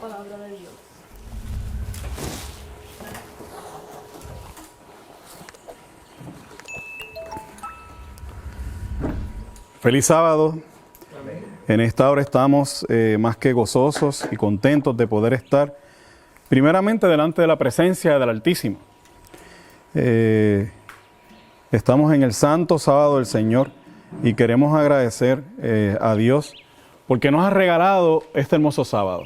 palabra de Dios. Feliz sábado. En esta hora estamos más que gozosos y contentos de poder estar primeramente delante de la presencia del Altísimo. Estamos en el santo sábado del Señor y queremos agradecer a Dios porque nos ha regalado este hermoso sábado.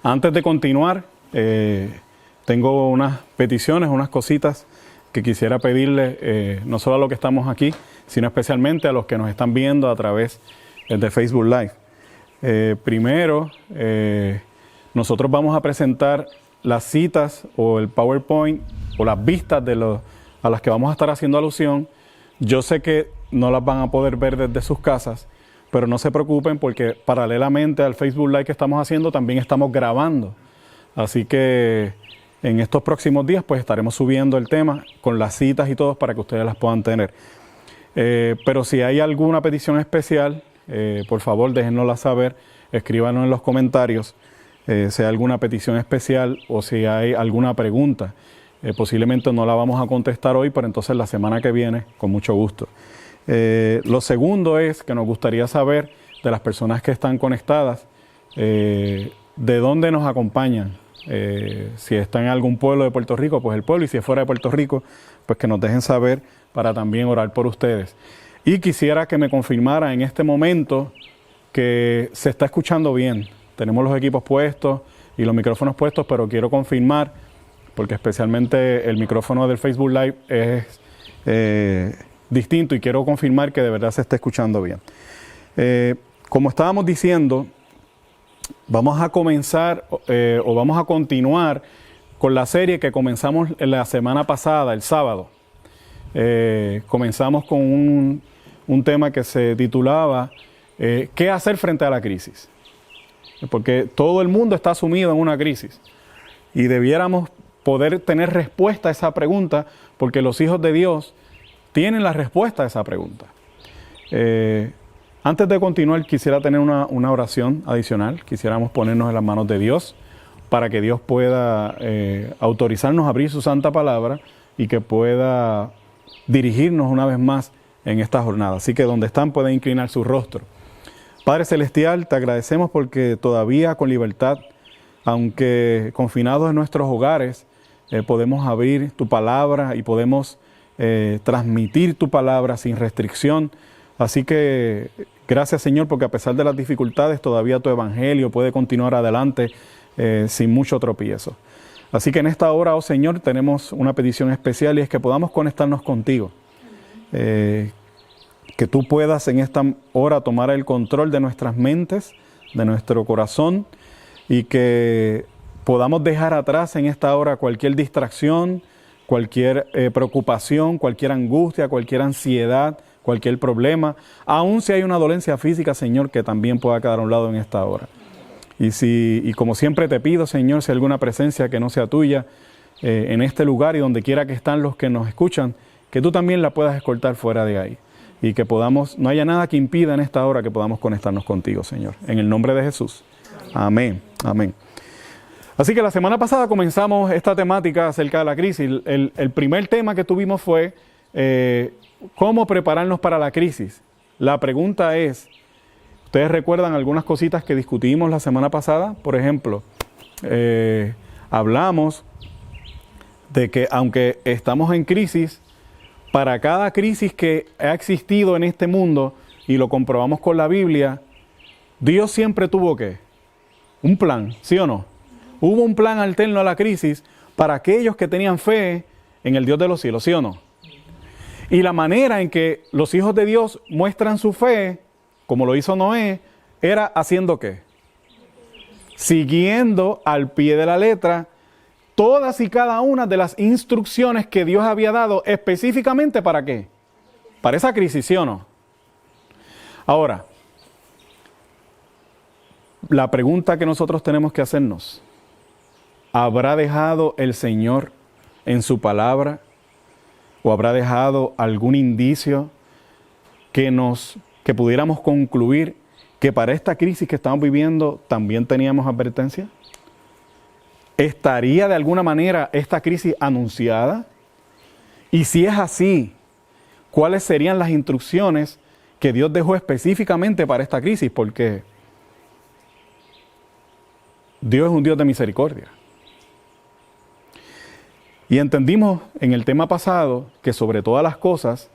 Antes de continuar, tengo unas peticiones, unas cositas que quisiera pedirle no solo a los que estamos aquí, sino especialmente a los que nos están viendo a través de Facebook Live. Primero, nosotros vamos a presentar las citas o el PowerPoint o las vistas a las que vamos a estar haciendo alusión. Yo sé que no las van a poder ver desde sus casas, pero no se preocupen porque paralelamente al Facebook Live que estamos haciendo también estamos grabando. Así que en estos próximos días pues estaremos subiendo el tema con las citas y todo para que ustedes las puedan tener. Pero si hay alguna petición especial, por favor déjennosla saber, escríbanos en los comentarios si hay alguna petición especial o si hay alguna pregunta. Posiblemente no la vamos a contestar hoy, pero entonces la semana que viene, con mucho gusto. Lo segundo es que nos gustaría saber de las personas que están conectadas, de dónde nos acompañan. Si están en algún pueblo de Puerto Rico, pues el pueblo, y si es fuera de Puerto Rico, pues que nos dejen saber para también orar por ustedes. Y quisiera que me confirmara en este momento que se está escuchando bien. Tenemos los equipos puestos y los micrófonos puestos, pero quiero confirmar, porque especialmente el micrófono del Facebook Live es distinto y quiero confirmar que de verdad se está escuchando bien. Como estábamos diciendo, vamos a comenzar o vamos a continuar con la serie que comenzamos la semana pasada, el sábado. Comenzamos con un tema que se titulaba ¿qué hacer frente a la crisis? Porque todo el mundo está sumido en una crisis y debiéramos poder tener respuesta a esa pregunta porque los hijos de Dios tienen la respuesta a esa pregunta. Antes de continuar, quisiera tener una oración adicional. Quisiéramos ponernos en las manos de Dios para que Dios pueda autorizarnos a abrir su santa palabra y que pueda dirigirnos una vez más en esta jornada. Así que donde están pueden inclinar su rostro. Padre Celestial, te agradecemos porque todavía con libertad, aunque confinados en nuestros hogares, podemos abrir tu palabra y podemos transmitir tu palabra sin restricción. Así que gracias, Señor, porque a pesar de las dificultades, todavía tu evangelio puede continuar adelante sin mucho tropiezo. Así que en esta hora, oh Señor, tenemos una petición especial y es que podamos conectarnos contigo. Que tú puedas en esta hora tomar el control de nuestras mentes, de nuestro corazón y que podamos dejar atrás en esta hora cualquier distracción, cualquier preocupación, cualquier angustia, cualquier ansiedad, cualquier problema, aun si hay una dolencia física, Señor, que también pueda quedar a un lado en esta hora. Y como siempre te pido, Señor, si hay alguna presencia que no sea tuya en este lugar y donde quiera que están los que nos escuchan, que tú también la puedas escoltar fuera de ahí. Y que podamos, no haya nada que impida en esta hora que podamos conectarnos contigo, Señor. En el nombre de Jesús. Amén. Amén. Así que la semana pasada comenzamos esta temática acerca de la crisis. El primer tema que tuvimos fue cómo prepararnos para la crisis. La pregunta es, ¿ustedes recuerdan algunas cositas que discutimos la semana pasada? Por ejemplo, hablamos de que aunque estamos en crisis, para cada crisis que ha existido en este mundo, y lo comprobamos con la Biblia, Dios siempre tuvo ¿qué? Un plan, ¿sí o no? Hubo un plan alterno a la crisis para aquellos que tenían fe en el Dios de los cielos, ¿sí o no? Y la manera en que los hijos de Dios muestran su fe, como lo hizo Noé, era haciendo ¿qué? Siguiendo al pie de la letra todas y cada una de las instrucciones que Dios había dado específicamente ¿para qué? Para esa crisis, ¿sí o no? Ahora, la pregunta que nosotros tenemos que hacernos, ¿habrá dejado el Señor en su palabra o habrá dejado algún indicio que pudiéramos concluir que para esta crisis que estamos viviendo también teníamos advertencia? ¿Estaría de alguna manera esta crisis anunciada? Y si es así, ¿cuáles serían las instrucciones que Dios dejó específicamente para esta crisis? Porque Dios es un Dios de misericordia. Y entendimos en el tema pasado que sobre todas las cosas,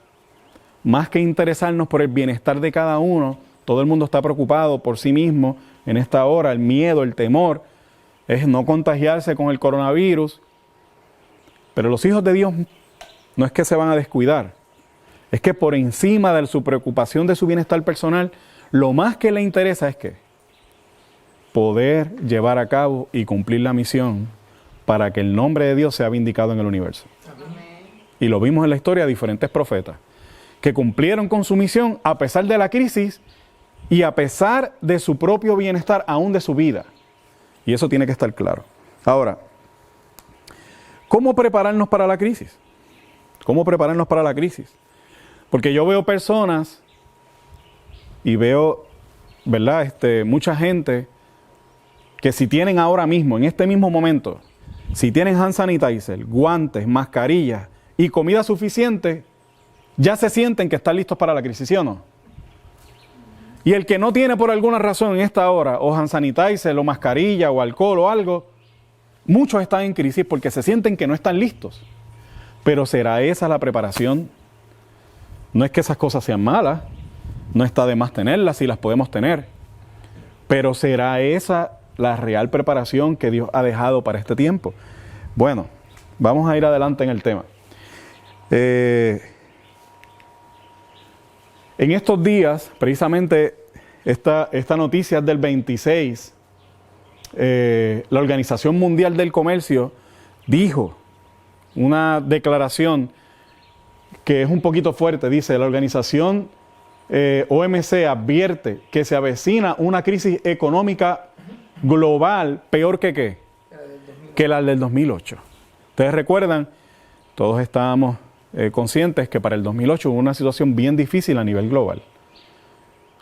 más que interesarnos por el bienestar de cada uno, todo el mundo está preocupado por sí mismo en esta hora. El miedo, el temor es no contagiarse con el coronavirus. Pero los hijos de Dios no es que se van a descuidar, es que por encima de su preocupación de su bienestar personal, lo más que le interesa es que poder llevar a cabo y cumplir la misión para que el nombre de Dios sea vindicado en el universo. Amén. Y lo vimos en la historia de diferentes profetas que cumplieron con su misión a pesar de la crisis y a pesar de su propio bienestar, aún de su vida. Y eso tiene que estar claro. Ahora, ¿cómo prepararnos para la crisis? ¿Cómo prepararnos para la crisis? Porque yo veo personas y veo, ¿verdad? Mucha gente que si tienen ahora mismo, en este mismo momento, si tienen hand sanitizer, guantes, mascarillas y comida suficiente, ya se sienten que están listos para la crisis, ¿sí o no? Y el que no tiene por alguna razón en esta hora, o hand sanitizer, o mascarilla, o alcohol, o algo, muchos están en crisis porque se sienten que no están listos. Pero ¿será esa la preparación? No es que esas cosas sean malas, no está de más tenerlas si las podemos tener, pero ¿será esa la real preparación que Dios ha dejado para este tiempo? Bueno, vamos a ir adelante en el tema. En estos días, precisamente, esta noticia es del 26, la Organización Mundial del Comercio dijo una declaración que es un poquito fuerte. Dice, la organización OMC advierte que se avecina una crisis económica global peor que ¿qué? Que la del 2008. Ustedes recuerdan, todos estábamos conscientes que para el 2008 hubo una situación bien difícil a nivel global.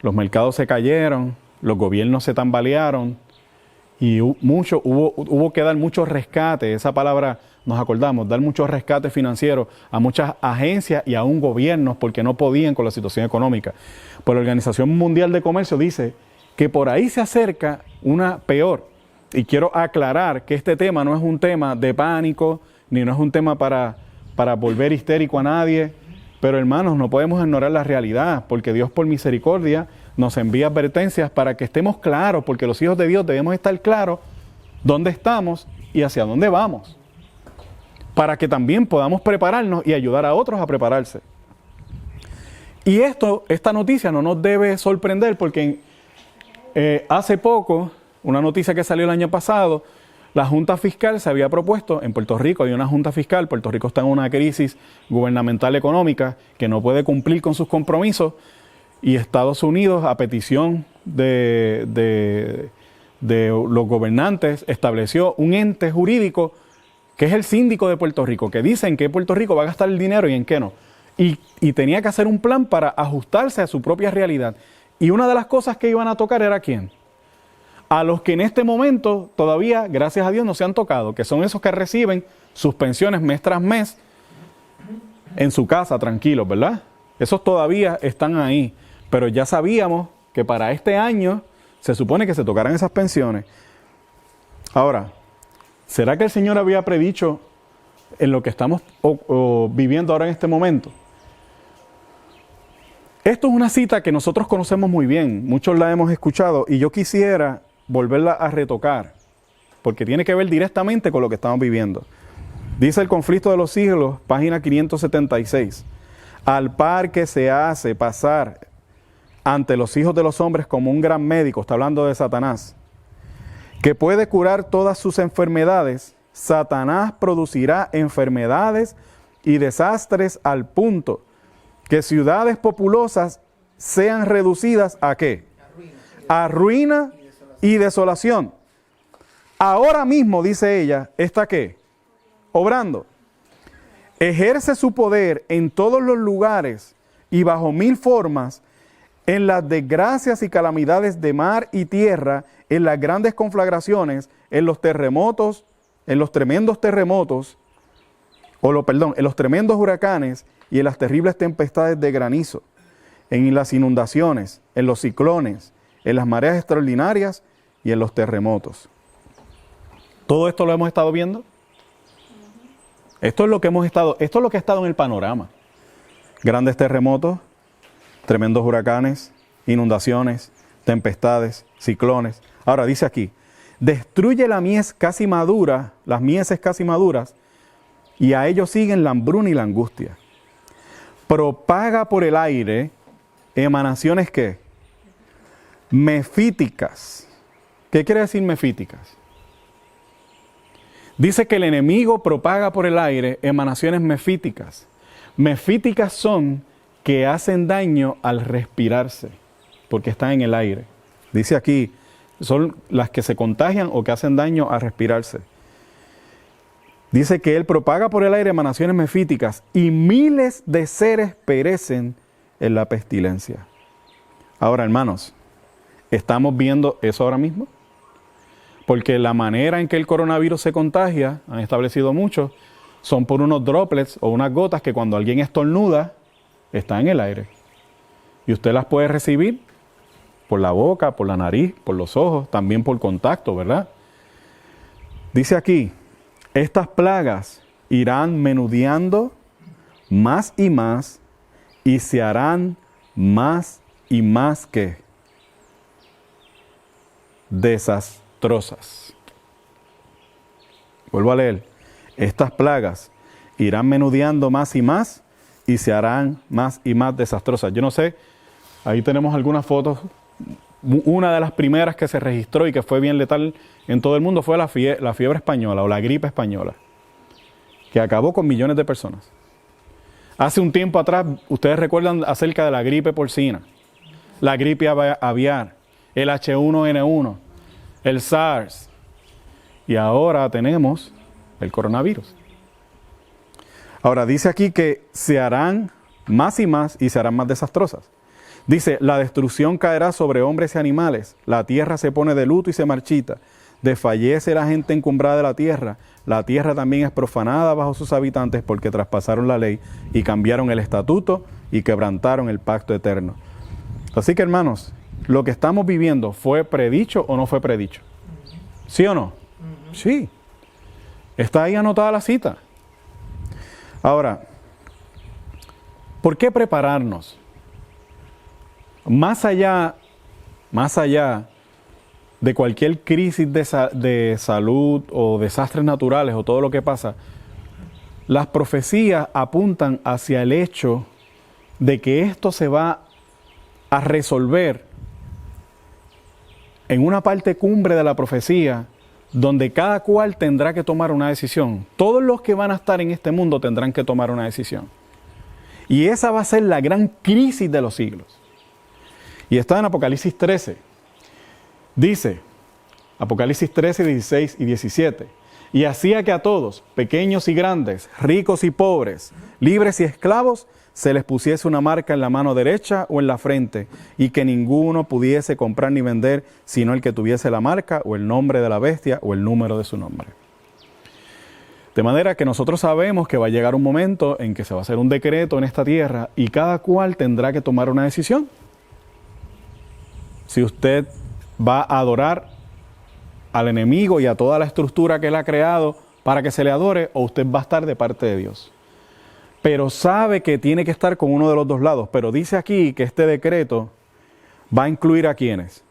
Los mercados se cayeron, los gobiernos se tambalearon y hubo que dar muchos rescates. Esa palabra nos acordamos, dar muchos rescates financieros a muchas agencias y aún gobiernos porque no podían con la situación económica. Pues la Organización Mundial de Comercio dice que por ahí se acerca una peor. Y quiero aclarar que este tema no es un tema de pánico, ni no es un tema para volver histérico a nadie. Pero hermanos, no podemos ignorar la realidad, porque Dios por misericordia nos envía advertencias para que estemos claros, porque los hijos de Dios debemos estar claros dónde estamos y hacia dónde vamos, para que también podamos prepararnos y ayudar a otros a prepararse. Y esta noticia no nos debe sorprender, porque hace poco, una noticia que salió el año pasado, la Junta Fiscal se había propuesto, en Puerto Rico hay una Junta Fiscal, Puerto Rico está en una crisis gubernamental económica que no puede cumplir con sus compromisos, y Estados Unidos, a petición de los gobernantes, estableció un ente jurídico que es el síndico de Puerto Rico, que dice en qué Puerto Rico va a gastar el dinero y en qué no. Y tenía que hacer un plan para ajustarse a su propia realidad. Y una de las cosas que iban a tocar era ¿quién? A los que en este momento todavía, gracias a Dios, no se han tocado, que son esos que reciben sus pensiones mes tras mes en su casa, tranquilos, ¿verdad? Esos todavía están ahí, pero ya sabíamos que para este año se supone que se tocaran esas pensiones. Ahora, ¿será que el Señor había predicho en lo que estamos viviendo ahora en este momento? Esto es una cita que nosotros conocemos muy bien, muchos la hemos escuchado, y yo quisiera volverla a retocar, porque tiene que ver directamente con lo que estamos viviendo. Dice el Conflicto de los Siglos, página 576. Al par que se hace pasar ante los hijos de los hombres como un gran médico, está hablando de Satanás, que puede curar todas sus enfermedades, Satanás producirá enfermedades y desastres al punto que ciudades populosas sean reducidas ¿a qué? A ruina y desolación. Ahora mismo, dice ella, ¿está qué? Obrando. Ejerce su poder en todos los lugares y bajo mil formas en las desgracias y calamidades de mar y tierra, en las grandes conflagraciones, en los terremotos, en los tremendos terremotos, en los tremendos huracanes y en las terribles tempestades de granizo, en las inundaciones, en los ciclones, en las mareas extraordinarias y en los terremotos. ¿Todo esto lo hemos estado viendo? Esto es lo que ha estado en el panorama. Grandes terremotos, tremendos huracanes, inundaciones, tempestades, ciclones. Ahora dice aquí, destruye la mies casi madura, las mieses casi maduras, y a ellos siguen la hambruna y la angustia. Propaga por el aire emanaciones ¿qué? Mefíticas. ¿Qué quiere decir mefíticas? Dice que el enemigo propaga por el aire emanaciones mefíticas. Mefíticas son que hacen daño al respirarse, porque están en el aire. Dice aquí, son las que se contagian o que hacen daño al respirarse. Dice que él propaga por el aire emanaciones mefíticas y miles de seres perecen en la pestilencia. Ahora, hermanos, ¿estamos viendo eso ahora mismo? Porque la manera en que el coronavirus se contagia, han establecido muchos, son por unos droplets o unas gotas que cuando alguien estornuda, están en el aire. Y usted las puede recibir por la boca, por la nariz, por los ojos, también por contacto, ¿verdad? Dice aquí, estas plagas irán menudeando más y se harán más y más que desastrosas. Vuelvo a leer. Estas plagas irán menudeando más y se harán más y más desastrosas. Yo no sé, ahí tenemos algunas fotos. Una de las primeras que se registró y que fue bien letal en todo el mundo fue la fiebre española o la gripe española, que acabó con millones de personas. Hace un tiempo atrás, ustedes recuerdan acerca de la gripe porcina, la gripe aviar, el H1N1, el SARS, y ahora tenemos el coronavirus. Ahora dice aquí que se harán más y se harán más desastrosas. Dice, la destrucción caerá sobre hombres y animales, la tierra se pone de luto y se marchita, desfallece la gente encumbrada de la tierra también es profanada bajo sus habitantes porque traspasaron la ley y cambiaron el estatuto y quebrantaron el pacto eterno. Así que hermanos, lo que estamos viviendo, ¿fue predicho o no fue predicho? ¿Sí o no? Sí. Está ahí anotada la cita. Ahora, ¿por qué prepararnos? Más allá de cualquier crisis de salud o desastres naturales o todo lo que pasa, las profecías apuntan hacia el hecho de que esto se va a resolver en una parte cumbre de la profecía donde cada cual tendrá que tomar una decisión. Todos los que van a estar en este mundo tendrán que tomar una decisión. Y esa va a ser la gran crisis de los siglos. Y está en Apocalipsis 13. Dice, Apocalipsis 13, 16 y 17. Y hacía que a todos, pequeños y grandes, ricos y pobres, libres y esclavos, se les pusiese una marca en la mano derecha o en la frente, y que ninguno pudiese comprar ni vender, sino el que tuviese la marca o el nombre de la bestia o el número de su nombre. De manera que nosotros sabemos que va a llegar un momento en que se va a hacer un decreto en esta tierra y cada cual tendrá que tomar una decisión. Si usted va a adorar al enemigo y a toda la estructura que él ha creado para que se le adore, o usted va a estar de parte de Dios. Pero sabe que tiene que estar con uno de los dos lados. Pero dice aquí que este decreto va a incluir a quienes.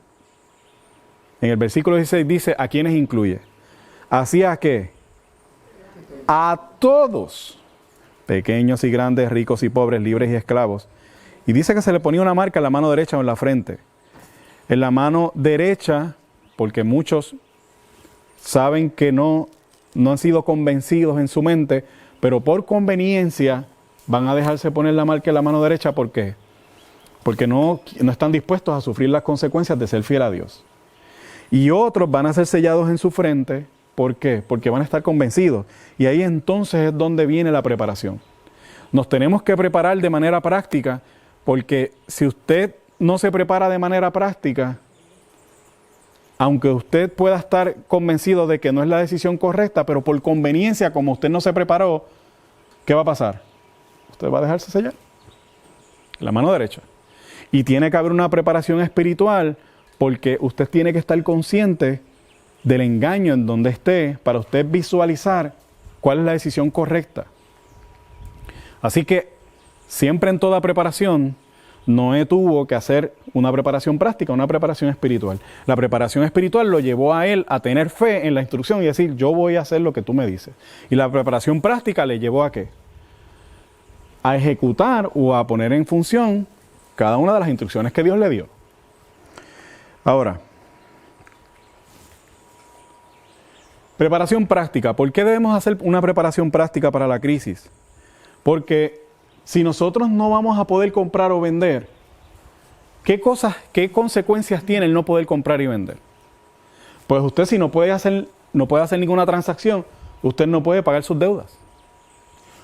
En el versículo 16 dice, ¿a quiénes incluye? ¿Así a qué? A todos, pequeños y grandes, ricos y pobres, libres y esclavos. Y dice que se le ponía una marca en la mano derecha o en la frente. En la mano derecha, porque muchos saben que no han sido convencidos en su mente, pero por conveniencia van a dejarse poner la marca en la mano derecha. ¿Por qué? Porque no están dispuestos a sufrir las consecuencias de ser fiel a Dios. Y otros van a ser sellados en su frente. ¿Por qué? Porque van a estar convencidos. Y ahí entonces es donde viene la preparación. Nos tenemos que preparar de manera práctica, porque si usted no se prepara de manera práctica, aunque usted pueda estar convencido de que no es la decisión correcta, pero por conveniencia, como usted no se preparó, ¿qué va a pasar? Usted va a dejarse sellar la mano derecha. Y tiene que haber una preparación espiritual, porque usted tiene que estar consciente del engaño en donde esté para usted visualizar cuál es la decisión correcta. Así que siempre en toda preparación, Noé tuvo que hacer una preparación práctica, una preparación espiritual. La preparación espiritual lo llevó a él a tener fe en la instrucción y decir, yo voy a hacer lo que tú me dices. Y la preparación práctica le llevó a ¿qué? A ejecutar o a poner en función cada una de las instrucciones que Dios le dio. Ahora, preparación práctica. ¿Por qué debemos hacer una preparación práctica para la crisis? Porque si nosotros no vamos a poder comprar o vender, ¿qué consecuencias tiene el no poder comprar y vender? Pues usted si no puede hacer ninguna transacción, usted no puede pagar sus deudas.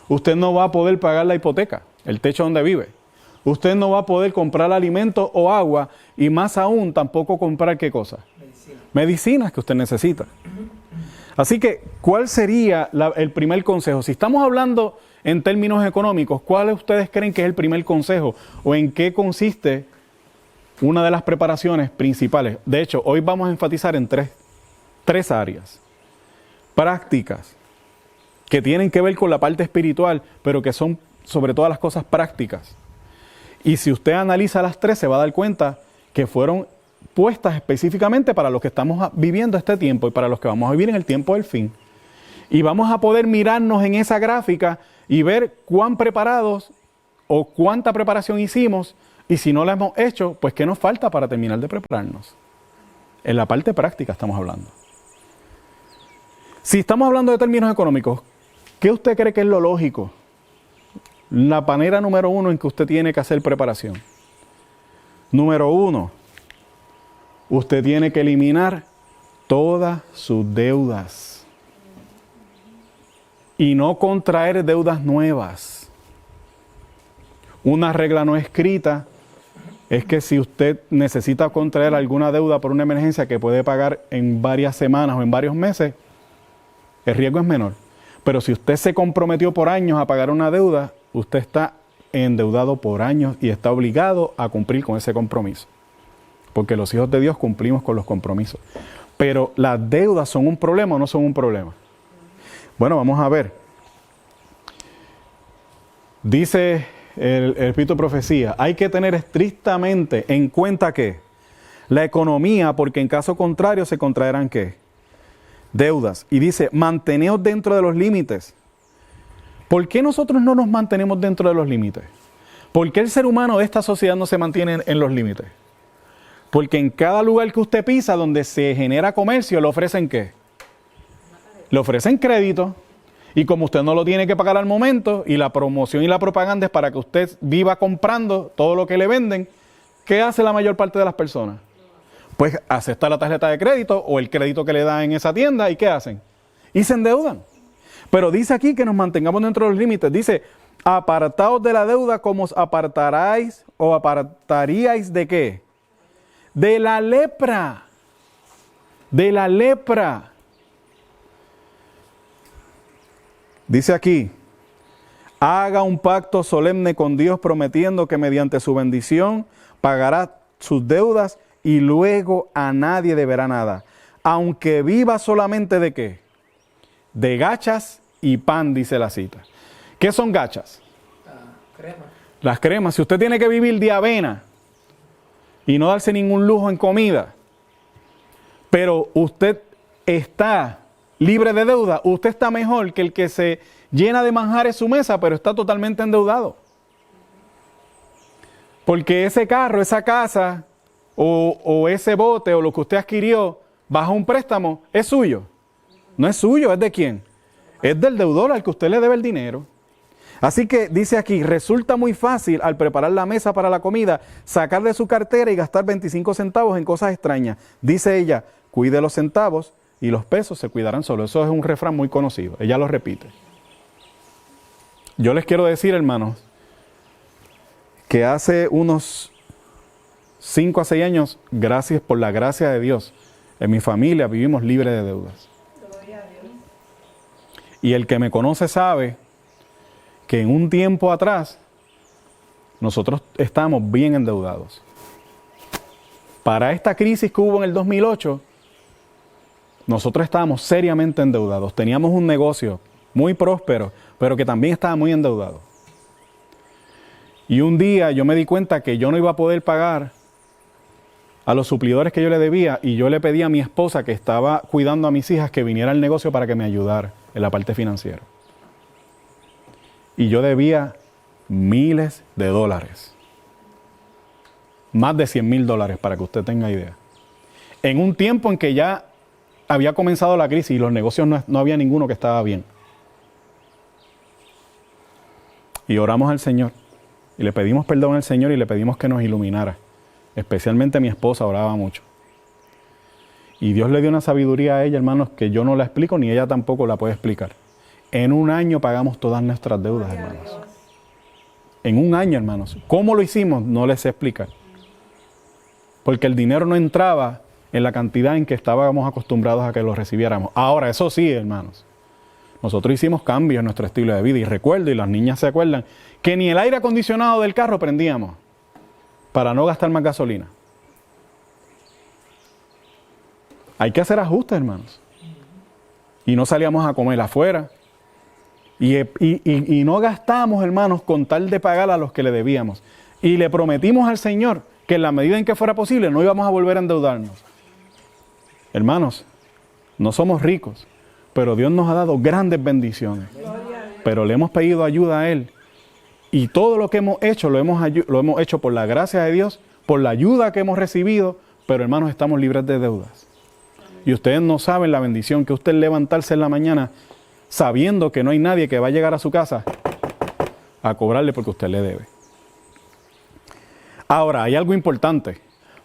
Usted no va a poder pagar la hipoteca, el techo donde vive. Usted no va a poder comprar alimentos o agua y más aún tampoco comprar ¿qué cosa? Medicinas que usted necesita. Así que, ¿cuál sería el primer consejo? Si estamos hablando en términos económicos, ¿cuáles ustedes creen que es el primer consejo? ¿O en qué consiste una de las preparaciones principales? De hecho, hoy vamos a enfatizar en tres áreas prácticas que tienen que ver con la parte espiritual, pero que son sobre todas las cosas prácticas. Y si usted analiza las tres, se va a dar cuenta que fueron puestas específicamente para los que estamos viviendo este tiempo y para los que vamos a vivir en el tiempo del fin. Y vamos a poder mirarnos en esa gráfica y ver cuán preparados o cuánta preparación hicimos, y si no la hemos hecho, pues qué nos falta para terminar de prepararnos. En la parte práctica estamos hablando. Si estamos hablando de términos económicos, ¿qué usted cree que es lo lógico? La manera número uno en que usted tiene que hacer preparación. Número uno, usted tiene que eliminar todas sus deudas y no contraer deudas nuevas. Una regla no escrita es que si usted necesita contraer alguna deuda por una emergencia que puede pagar en varias semanas o en varios meses, el riesgo es menor. Pero si usted se comprometió por años a pagar una deuda, usted está endeudado por años y está obligado a cumplir con ese compromiso. Porque los hijos de Dios cumplimos con los compromisos. Pero las deudas son un problema o no son un problema. Bueno, vamos a ver. Dice el Espíritu de Profecía, hay que tener estrictamente en cuenta que la economía, porque en caso contrario se contraerán ¿qué? Deudas. Y dice, manteneos dentro de los límites. ¿Por qué nosotros no nos mantenemos dentro de los límites? ¿Por qué el ser humano de esta sociedad no se mantiene en los límites? Porque en cada lugar que usted pisa donde se genera comercio, ¿le ofrecen qué? Le ofrecen crédito. Y como usted no lo tiene que pagar al momento, y la promoción y la propaganda es para que usted viva comprando todo lo que le venden, ¿qué hace la mayor parte de las personas? Pues acepta la tarjeta de crédito o el crédito que le dan en esa tienda, ¿y qué hacen? Y se endeudan. Pero dice aquí que nos mantengamos dentro de los límites. Dice, apartaos de la deuda como os apartaráis o apartaríais ¿de qué? De la lepra. De la lepra. Dice aquí, haga un pacto solemne con Dios prometiendo que mediante su bendición pagará sus deudas y luego a nadie deberá nada. Aunque viva solamente ¿de qué? De gachas y pan, dice la cita. ¿Qué son gachas? Crema. Las cremas. Si usted tiene que vivir de avena y no darse ningún lujo en comida, pero usted está libre de deuda, usted está mejor que el que se llena de manjares su mesa, pero está totalmente endeudado. Porque ese carro, esa casa, o ese bote, o lo que usted adquirió bajo un préstamo, es suyo. No es suyo, ¿es de quién? Es del deudor al que usted le debe el dinero. Así que dice aquí, resulta muy fácil al preparar la mesa para la comida, sacar de su cartera y gastar 25 centavos en cosas extrañas. Dice ella, cuide los centavos y los pesos se cuidarán solos. Eso es un refrán muy conocido, ella lo repite. Yo les quiero decir, hermanos, que hace unos 5 a 6 años, gracias por la gracia de Dios, en mi familia vivimos libres de deudas. Y el que me conoce sabe que en un tiempo atrás nosotros estamos bien endeudados. Para esta crisis que hubo en el 2008, nosotros estábamos seriamente endeudados. Teníamos un negocio muy próspero, pero que también estaba muy endeudado. Y un día yo me di cuenta que yo no iba a poder pagar a los suplidores que yo le debía, y yo le pedí a mi esposa, que estaba cuidando a mis hijas, que viniera al negocio para que me ayudara en la parte financiera. Y yo debía miles de dólares. Más de $100,000, para que usted tenga idea. En un tiempo en que ya había comenzado la crisis y los negocios no había ninguno que estaba bien. Y oramos al Señor. Y le pedimos perdón al Señor y le pedimos que nos iluminara. Especialmente mi esposa oraba mucho. Y Dios le dio una sabiduría a ella, hermanos, que yo no la explico ni ella tampoco la puede explicar. En un año pagamos todas nuestras deudas, hermanos. En un año, hermanos. ¿Cómo lo hicimos? No les sé explicar. Porque el dinero no entraba en la cantidad en que estábamos acostumbrados a que lo recibiéramos. Ahora, eso sí, hermanos. Nosotros hicimos cambios en nuestro estilo de vida. Y recuerdo, y las niñas se acuerdan, que ni el aire acondicionado del carro prendíamos para no gastar más gasolina. Hay que hacer ajustes, hermanos. Y no salíamos a comer afuera. Y no gastamos, hermanos, con tal de pagar a los que le debíamos. Y le prometimos al Señor que en la medida en que fuera posible no íbamos a volver a endeudarnos. Hermanos, no somos ricos, pero Dios nos ha dado grandes bendiciones. Pero le hemos pedido ayuda a Él. Y todo lo que hemos hecho, lo hemos hecho por la gracia de Dios, por la ayuda que hemos recibido, pero hermanos, estamos libres de deudas. Y ustedes no saben la bendición que usted levantarse en la mañana sabiendo que no hay nadie que va a llegar a su casa a cobrarle porque usted le debe. Ahora, hay algo importante.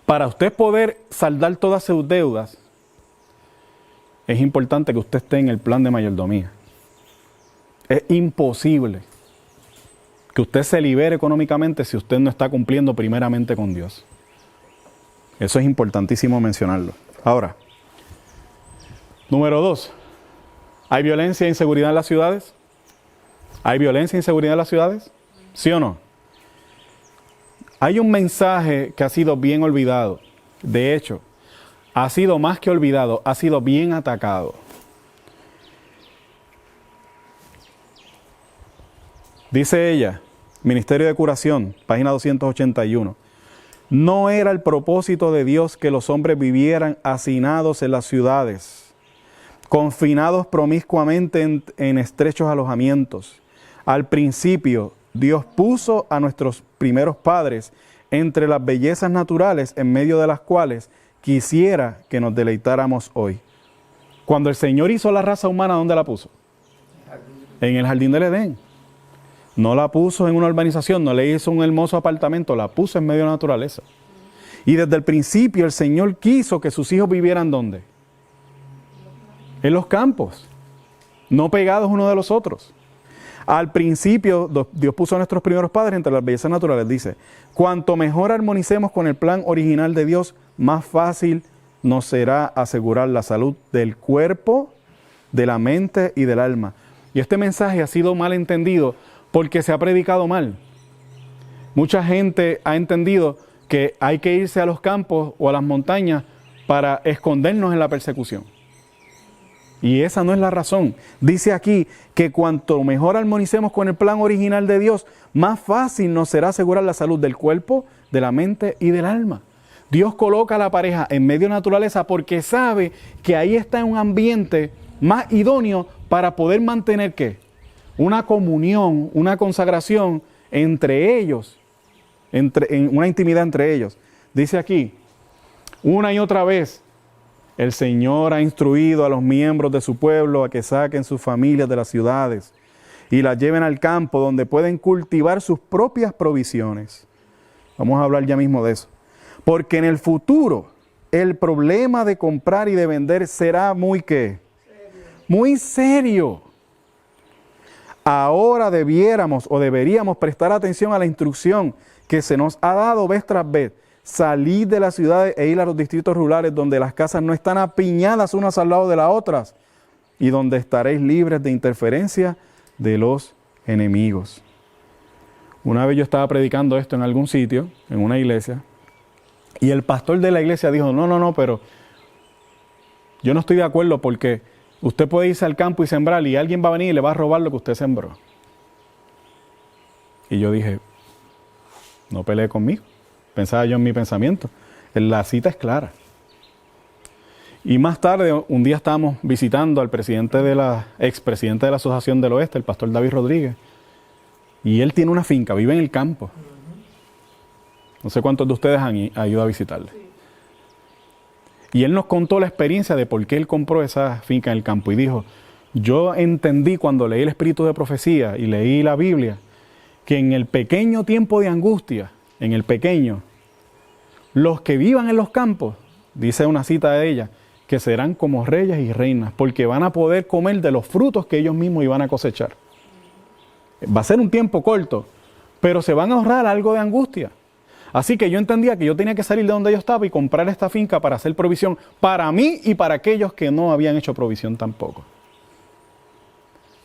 Para usted poder saldar todas sus deudas, es importante que usted esté en el plan de mayordomía. Es imposible que usted se libere económicamente si usted no está cumpliendo primeramente con Dios. Eso es importantísimo mencionarlo. Ahora, número 2. ¿Hay violencia e inseguridad en las ciudades? ¿Hay violencia e inseguridad en las ciudades? ¿Sí o no? Hay un mensaje que ha sido bien olvidado. De hecho, ha sido más que olvidado, ha sido bien atacado. Dice ella, Ministerio de Curación, página 281. No era el propósito de Dios que los hombres vivieran hacinados en las ciudades, confinados promiscuamente en estrechos alojamientos. Al principio, Dios puso a nuestros primeros padres entre las bellezas naturales en medio de las cuales quisiera que nos deleitáramos hoy. Cuando el Señor hizo la raza humana, ¿dónde la puso? En el jardín del Edén. No la puso en una urbanización, no le hizo un hermoso apartamento, la puso en medio de la naturaleza. Y desde el principio el Señor quiso que sus hijos vivieran ¿dónde? En los campos, no pegados unos de los otros. Al principio Dios puso a nuestros primeros padres entre las bellezas naturales. Dice, cuanto mejor armonicemos con el plan original de Dios, más fácil nos será asegurar la salud del cuerpo, de la mente y del alma. Y este mensaje ha sido mal entendido porque se ha predicado mal. Mucha gente ha entendido que hay que irse a los campos o a las montañas para escondernos en la persecución. Y esa no es la razón. Dice aquí que cuanto mejor armonicemos con el plan original de Dios, más fácil nos será asegurar la salud del cuerpo, de la mente y del alma. Dios coloca a la pareja en medio de la naturaleza porque sabe que ahí está en un ambiente más idóneo para poder mantener ¿qué? Una comunión, una consagración entre ellos, en una intimidad entre ellos. Dice aquí, una y otra vez, el Señor ha instruido a los miembros de su pueblo a que saquen sus familias de las ciudades y las lleven al campo donde pueden cultivar sus propias provisiones. Vamos a hablar ya mismo de eso. Porque en el futuro el problema de comprar y de vender será muy ¿qué? Muy serio. Ahora deberíamos prestar atención a la instrucción que se nos ha dado vez tras vez. salid de las ciudades e ir a los distritos rurales donde las casas no están apiñadas unas al lado de las otras y donde estaréis libres de interferencia de los enemigos. Una vez yo estaba predicando esto en algún sitio, en una iglesia, y el pastor de la iglesia dijo, no, pero yo no estoy de acuerdo porque usted puede irse al campo y sembrar y alguien va a venir y le va a robar lo que usted sembró. Y yo dije, no pelee conmigo. Pensaba yo en mi pensamiento. La cita es clara. Y más tarde, un día estábamos visitando al expresidente de la Asociación del Oeste, el pastor David Rodríguez. Y él tiene una finca, vive en el campo. No sé cuántos de ustedes han ido a visitarle. Y él nos contó la experiencia de por qué él compró esa finca en el campo. Y dijo, yo entendí cuando leí el Espíritu de Profecía y leí la Biblia, que en el pequeño tiempo de angustia, en el pequeño, los que vivan en los campos, dice una cita de ella, que serán como reyes y reinas, porque van a poder comer de los frutos que ellos mismos iban a cosechar. Va a ser un tiempo corto, pero se van a ahorrar algo de angustia. Así que yo entendía que yo tenía que salir de donde yo estaba y comprar esta finca para hacer provisión para mí y para aquellos que no habían hecho provisión tampoco.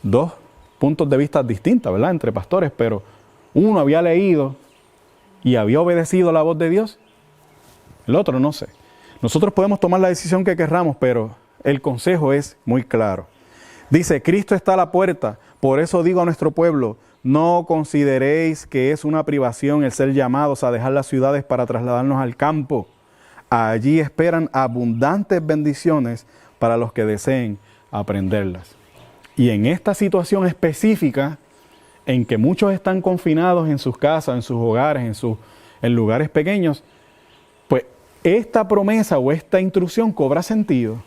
Dos puntos de vista distintos, ¿verdad? Entre pastores, pero uno había leído y había obedecido la voz de Dios. El otro no sé. Nosotros podemos tomar la decisión que querramos, pero el consejo es muy claro. Dice, Cristo está a la puerta, por eso digo a nuestro pueblo, no consideréis que es una privación el ser llamados a dejar las ciudades para trasladarnos al campo. Allí esperan abundantes bendiciones para los que deseen aprenderlas. Y en esta situación específica, en que muchos están confinados en sus casas, en sus hogares, en lugares pequeños, pues esta promesa o esta instrucción cobra sentido.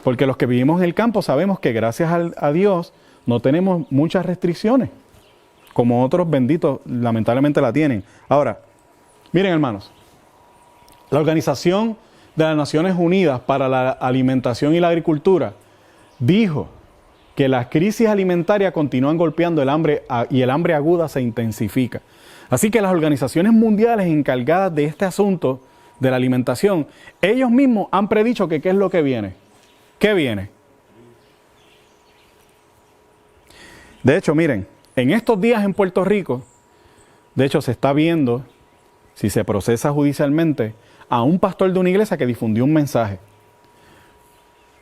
Porque los que vivimos en el campo sabemos que gracias a Dios no tenemos muchas restricciones, como otros benditos lamentablemente la tienen. Ahora, miren hermanos, la Organización de las Naciones Unidas para la Alimentación y la Agricultura dijo que las crisis alimentarias continúan golpeando el hambre y el hambre aguda se intensifica. Así que las organizaciones mundiales encargadas de este asunto de la alimentación, ellos mismos han predicho que ¿qué es lo que viene? ¿Qué viene? De hecho, miren, en estos días en Puerto Rico, de hecho se está viendo, si se procesa judicialmente, a un pastor de una iglesia que difundió un mensaje.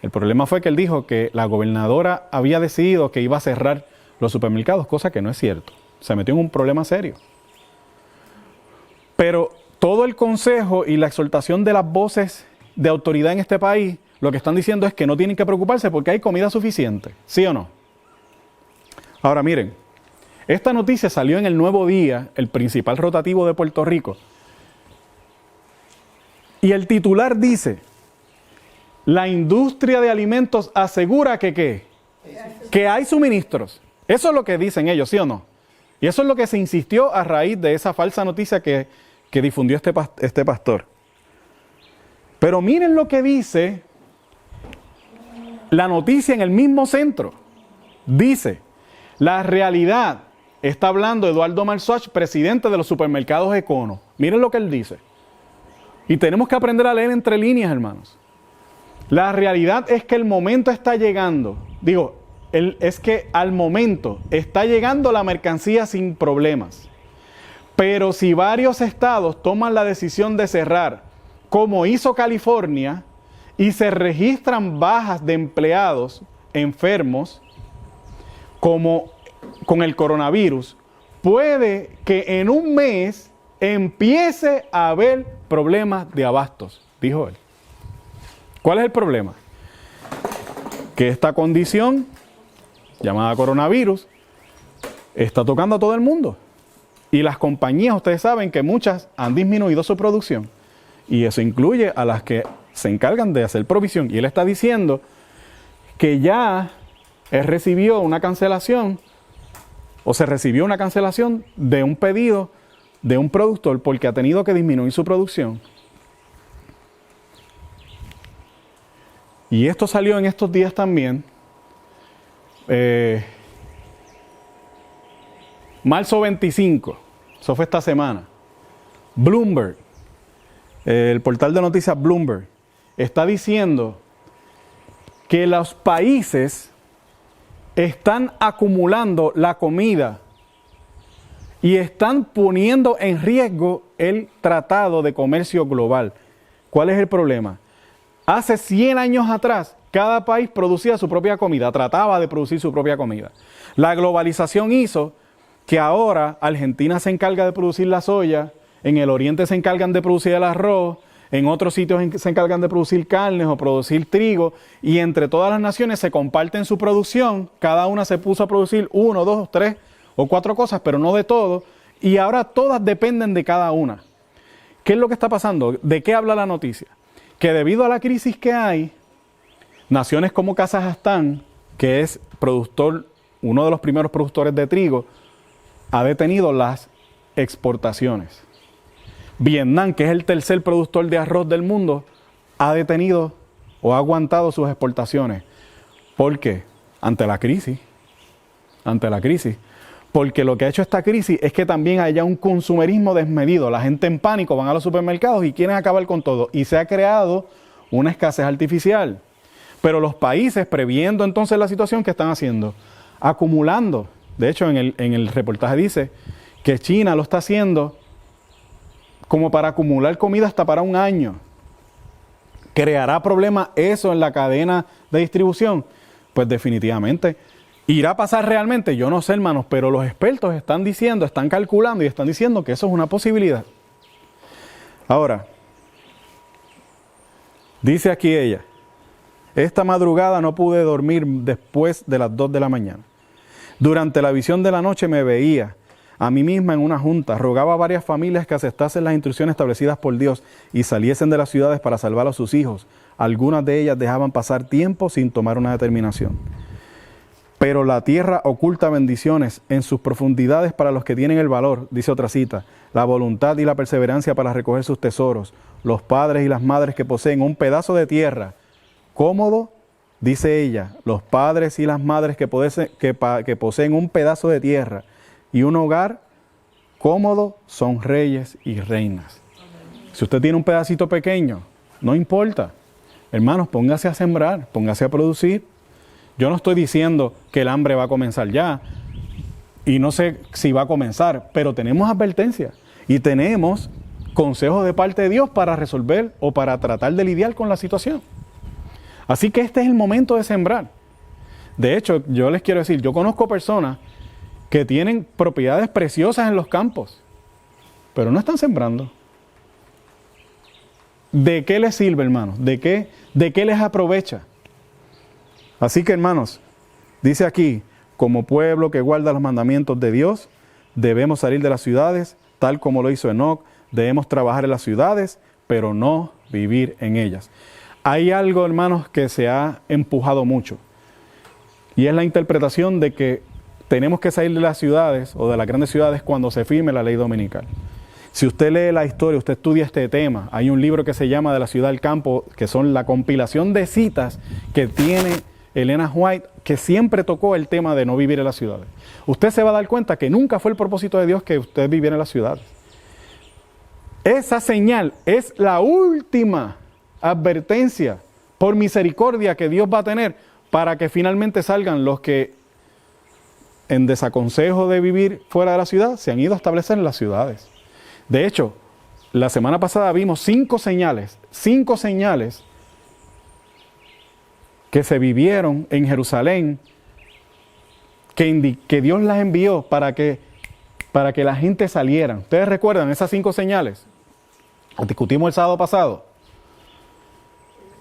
El problema fue que él dijo que la gobernadora había decidido que iba a cerrar los supermercados, cosa que no es cierto. Se metió en un problema serio. Pero todo el consejo y la exhortación de las voces de autoridad en este país, lo que están diciendo es que no tienen que preocuparse porque hay comida suficiente. ¿Sí o no? Ahora miren, esta noticia salió en El Nuevo Día, el principal rotativo de Puerto Rico. Y el titular dice, la industria de alimentos asegura que ¿qué? Que hay suministros. Eso es lo que dicen ellos, ¿sí o no? Y eso es lo que se insistió a raíz de esa falsa noticia que difundió este pastor. Pero miren lo que dice la noticia en el mismo centro. Dice, la realidad, está hablando Eduardo Marzuach, presidente de los supermercados Econo. Miren lo que él dice. Y tenemos que aprender a leer entre líneas, hermanos. La realidad es que el momento está llegando. Es que al momento está llegando la mercancía sin problemas. Pero si varios estados toman la decisión de cerrar, como hizo California, y se registran bajas de empleados enfermos, como con el coronavirus, puede que en un mes empiece a haber problemas de abastos, dijo él. ¿Cuál es el problema? Que esta condición, llamada coronavirus, está tocando a todo el mundo. Y las compañías, ustedes saben que muchas han disminuido su producción. Y eso incluye a las que se encargan de hacer provisión. Y él está diciendo que ya él recibió una cancelación, o se recibió una cancelación de un pedido de un productor porque ha tenido que disminuir su producción. Y esto salió en estos días también. Marzo 25, eso fue esta semana. Bloomberg, el portal de noticias Bloomberg, está diciendo que los países están acumulando la comida y están poniendo en riesgo el Tratado de Comercio Global. ¿Cuál es el problema? Hace 100 años atrás, cada país producía su propia comida, trataba de producir su propia comida. La globalización hizo que ahora Argentina se encarga de producir la soya, en el oriente se encargan de producir el arroz, en otros sitios se encargan de producir carnes o producir trigo, y entre todas las naciones se comparten su producción, cada una se puso a producir 1, 2, 3 o 4 cosas, pero no de todo, y ahora todas dependen de cada una. ¿Qué es lo que está pasando? ¿De qué habla la noticia? Que debido a la crisis que hay, naciones como Kazajstán, que es uno de los primeros productores de trigo, ha detenido las exportaciones. Vietnam, que es el tercer productor de arroz del mundo, ha detenido o ha aguantado sus exportaciones. ¿Por qué? Ante la crisis. Porque lo que ha hecho esta crisis es que también haya un consumerismo desmedido. La gente en pánico van a los supermercados y quieren acabar con todo. Y se ha creado una escasez artificial. Pero los países, previendo entonces la situación, ¿qué están haciendo? Acumulando. De hecho, en el reportaje dice que China lo está haciendo como para acumular comida hasta para un año. ¿Creará problemas eso en la cadena de distribución? Pues definitivamente. ¿Irá a pasar realmente? Yo no sé, hermanos, pero los expertos están diciendo, están calculando y están diciendo que eso es una posibilidad. Ahora, dice aquí ella, esta madrugada no pude dormir después de las 2 de la mañana. Durante la visión de la noche me veía a mí misma en una junta, rogaba a varias familias que aceptasen las instrucciones establecidas por Dios y saliesen de las ciudades para salvar a sus hijos. Algunas de ellas dejaban pasar tiempo sin tomar una determinación. Pero la tierra oculta bendiciones en sus profundidades para los que tienen el valor, dice otra cita, la voluntad y la perseverancia para recoger sus tesoros. Los padres y las madres que poseen un pedazo de tierra cómodo, dice ella, los padres y las madres que poseen un pedazo de tierra y un hogar cómodo son reyes y reinas. Si usted tiene un pedacito pequeño, no importa. Hermanos, póngase a sembrar, póngase a producir. Yo no estoy diciendo que el hambre va a comenzar ya, y no sé si va a comenzar, pero tenemos advertencias y tenemos consejos de parte de Dios para resolver o para tratar de lidiar con la situación. Así que este es el momento de sembrar. De hecho, yo les quiero decir, yo conozco personas que tienen propiedades preciosas en los campos, pero no están sembrando. ¿De qué les sirve, hermanos? ¿De qué les aprovecha? Así que, hermanos, dice aquí, como pueblo que guarda los mandamientos de Dios, debemos salir de las ciudades, tal como lo hizo Enoc. Debemos trabajar en las ciudades, pero no vivir en ellas. Hay algo, hermanos, que se ha empujado mucho, y es la interpretación de que tenemos que salir de las ciudades o de las grandes ciudades cuando se firme la ley dominical. Si usted lee la historia, usted estudia este tema, hay un libro que se llama De la ciudad al campo, que son la compilación de citas que tiene Elena White, que siempre tocó el tema de no vivir en las ciudades. Usted se va a dar cuenta que nunca fue el propósito de Dios que usted viviera en las ciudades. Esa señal es la última advertencia por misericordia que Dios va a tener para que finalmente salgan los que en desaconsejo de vivir fuera de la ciudad se han ido a establecer en las ciudades. De hecho, la semana pasada vimos 5 señales que se vivieron en Jerusalén, que Dios las envió para que la gente saliera. ¿Ustedes recuerdan esas 5 señales? Las discutimos el sábado pasado.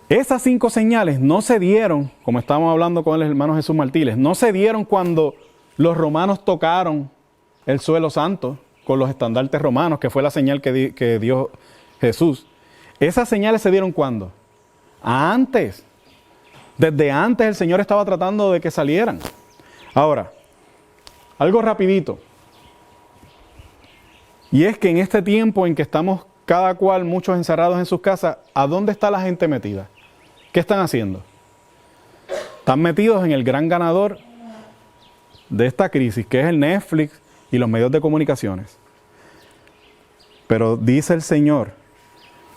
Esas 5 señales no se dieron, como estábamos hablando con el hermano Jesús Martínez, no se dieron cuando los romanos tocaron el suelo santo con los estandartes romanos, que fue la señal que dio Jesús. Esas señales se dieron ¿cuándo? Antes. Desde antes el Señor estaba tratando de que salieran. Ahora, algo rapidito. Y es que en este tiempo en que estamos cada cual, muchos encerrados en sus casas, ¿a dónde está la gente metida? ¿Qué están haciendo? Están metidos en el gran ganador de esta crisis, que es el Netflix y los medios de comunicaciones. Pero dice el Señor,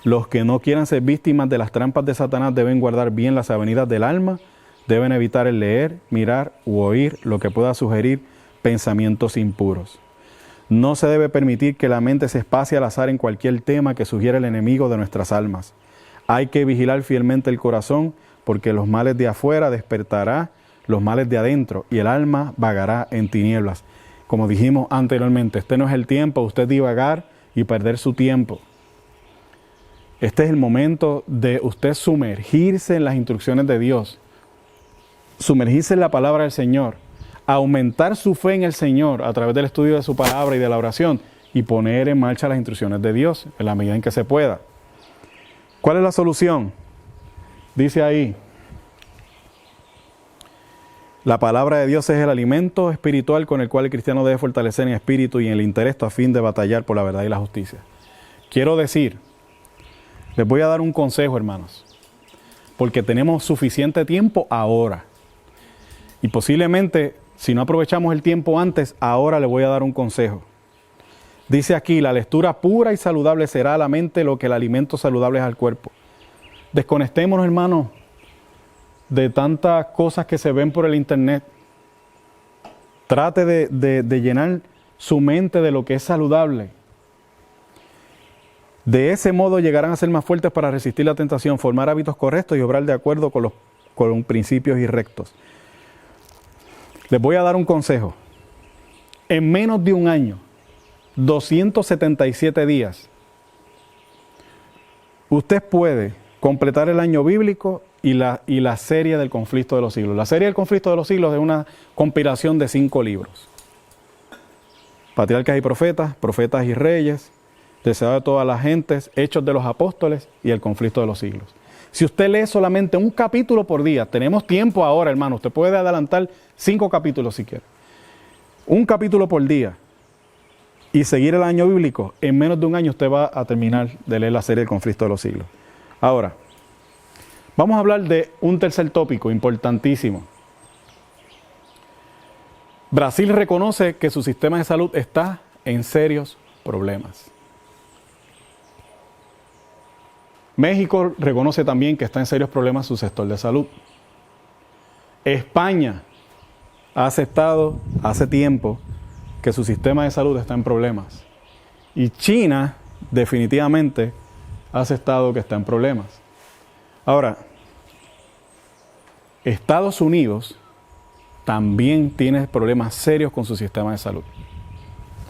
los que no quieran ser víctimas de las trampas de Satanás deben guardar bien las avenidas del alma, deben evitar el leer, mirar u oír lo que pueda sugerir pensamientos impuros. No se debe permitir que la mente se espacie al azar en cualquier tema que sugiera el enemigo de nuestras almas. Hay que vigilar fielmente el corazón, porque los males de afuera despertará los males de adentro y el alma vagará en tinieblas. Como dijimos anteriormente, este no es el tiempo de usted divagar y perder su tiempo. Este es el momento de usted sumergirse en las instrucciones de Dios, sumergirse en la palabra del Señor, aumentar su fe en el Señor a través del estudio de su palabra y de la oración y poner en marcha las instrucciones de Dios en la medida en que se pueda. ¿Cuál es la solución? Dice ahí, la palabra de Dios es el alimento espiritual con el cual el cristiano debe fortalecer en espíritu y en el intelecto a fin de batallar por la verdad y la justicia. Quiero decir, les voy a dar un consejo, hermanos, porque tenemos suficiente tiempo ahora. Y posiblemente, si no aprovechamos el tiempo antes, ahora les voy a dar un consejo. Dice aquí, la lectura pura y saludable será a la mente lo que el alimento saludable es al cuerpo. Desconectémonos, hermanos, de tantas cosas que se ven por el internet. Trate de llenar su mente de lo que es saludable. De ese modo llegarán a ser más fuertes para resistir la tentación, formar hábitos correctos y obrar de acuerdo con principios y rectos. Les voy a dar un consejo. En menos de un año, 277 días, usted puede completar el año bíblico y la serie del conflicto de los siglos. La serie del conflicto de los siglos es una compilación de 5 libros. Patriarcas y profetas, profetas y reyes, Deseado de todas las gentes, Hechos de los apóstoles y el conflicto de los siglos. Si usted lee solamente un capítulo por día, tenemos tiempo ahora, hermano, usted puede adelantar 5 capítulos si quiere. Un capítulo por día y seguir el año bíblico, en menos de un año usted va a terminar de leer la serie del conflicto de los siglos. Ahora, vamos a hablar de un tercer tópico importantísimo. Brasil reconoce que su sistema de salud está en serios problemas. México reconoce también que está en serios problemas su sector de salud. España ha aceptado hace tiempo que su sistema de salud está en problemas. Y China definitivamente ha aceptado que está en problemas. Ahora, Estados Unidos también tiene problemas serios con su sistema de salud.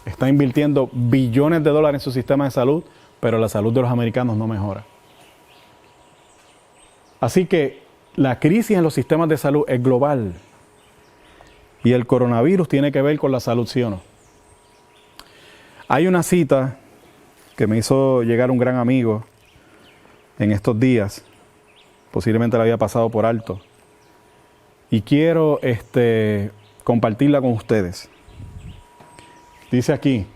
Está invirtiendo billones de dólares en su sistema de salud, pero la salud de los americanos no mejora. Así que la crisis en los sistemas de salud es global. Y el coronavirus tiene que ver con la salud, ¿sí o no? Hay una cita que me hizo llegar un gran amigo en estos días. Posiblemente la había pasado por alto. Y quiero compartirla con ustedes. Dice aquí,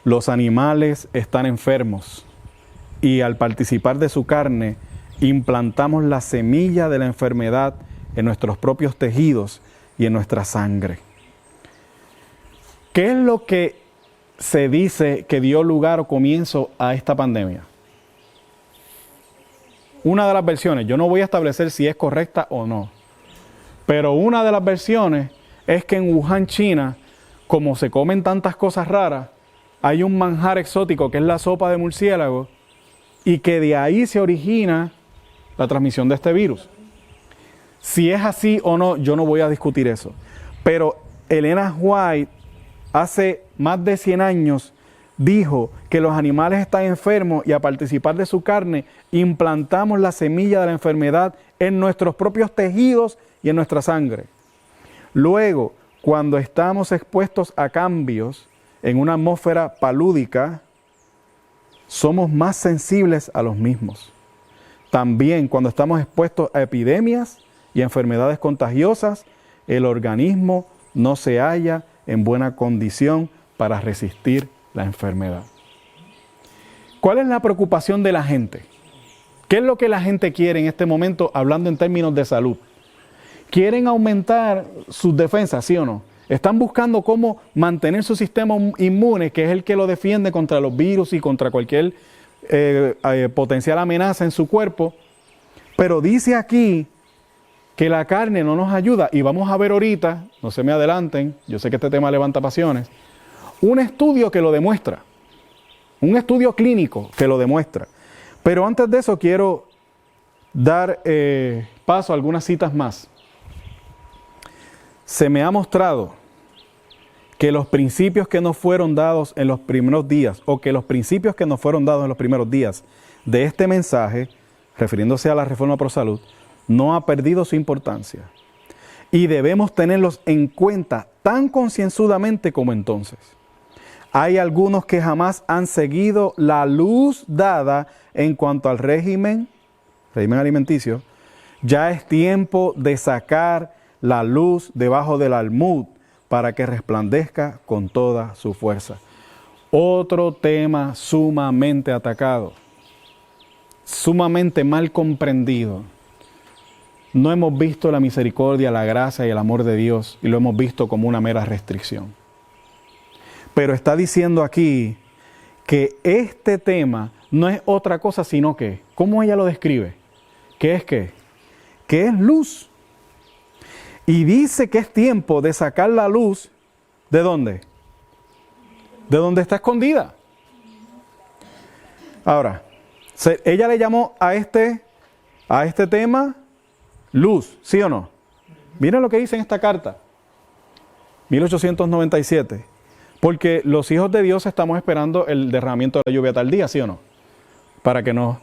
los animales están enfermos y al participar de su carne, implantamos la semilla de la enfermedad en nuestros propios tejidos y en nuestra sangre. ¿Qué es lo que se dice que dio lugar o comienzo a esta pandemia? Una de las versiones, yo no voy a establecer si es correcta o no, pero una de las versiones es que en Wuhan, China, como se comen tantas cosas raras, hay un manjar exótico que es la sopa de murciélago y que de ahí se origina la transmisión de este virus. Si es así o no, yo no voy a discutir eso. Pero Elena White, hace más de 100 años, dijo que los animales están enfermos y a participar de su carne, implantamos la semilla de la enfermedad en nuestros propios tejidos y en nuestra sangre. Luego, cuando estamos expuestos a cambios en una atmósfera palúdica, somos más sensibles a los mismos. También cuando estamos expuestos a epidemias y enfermedades contagiosas, el organismo no se halla en buena condición para resistir la enfermedad. ¿Cuál es la preocupación de la gente? ¿Qué es lo que la gente quiere en este momento, hablando en términos de salud? ¿Quieren aumentar sus defensas, sí o no? Están buscando cómo mantener su sistema inmune, que es el que lo defiende contra los virus y contra cualquier potencial amenaza en su cuerpo. Pero dice aquí que la carne no nos ayuda. Y vamos a ver ahorita, no se me adelanten, yo sé que este tema levanta pasiones, un estudio que lo demuestra. Un estudio clínico que lo demuestra. Pero antes de eso quiero dar paso a algunas citas más. Se me ha mostrado que los principios que nos fueron dados en los primeros días, o que los principios que nos fueron dados en los primeros días de este mensaje, refiriéndose a la Reforma Pro Salud, no ha perdido su importancia. Y debemos tenerlos en cuenta tan concienzudamente como entonces. Hay algunos que jamás han seguido la luz dada en cuanto al régimen alimenticio. Ya es tiempo de sacar la luz debajo del almud para que resplandezca con toda su fuerza. Otro tema sumamente atacado, sumamente mal comprendido. No hemos visto la misericordia, la gracia y el amor de Dios y lo hemos visto como una mera restricción. Pero está diciendo aquí que este tema no es otra cosa sino que, ¿cómo ella lo describe? ¿Qué es qué? Que es luz. Y dice que es tiempo de sacar la luz, ¿de dónde? De donde está escondida. Ahora, ella le llamó a este tema luz, ¿sí o no? Miren lo que dice en esta carta, 1897. Porque los hijos de Dios estamos esperando el derramamiento de la lluvia tardía, ¿sí o no? Para que nos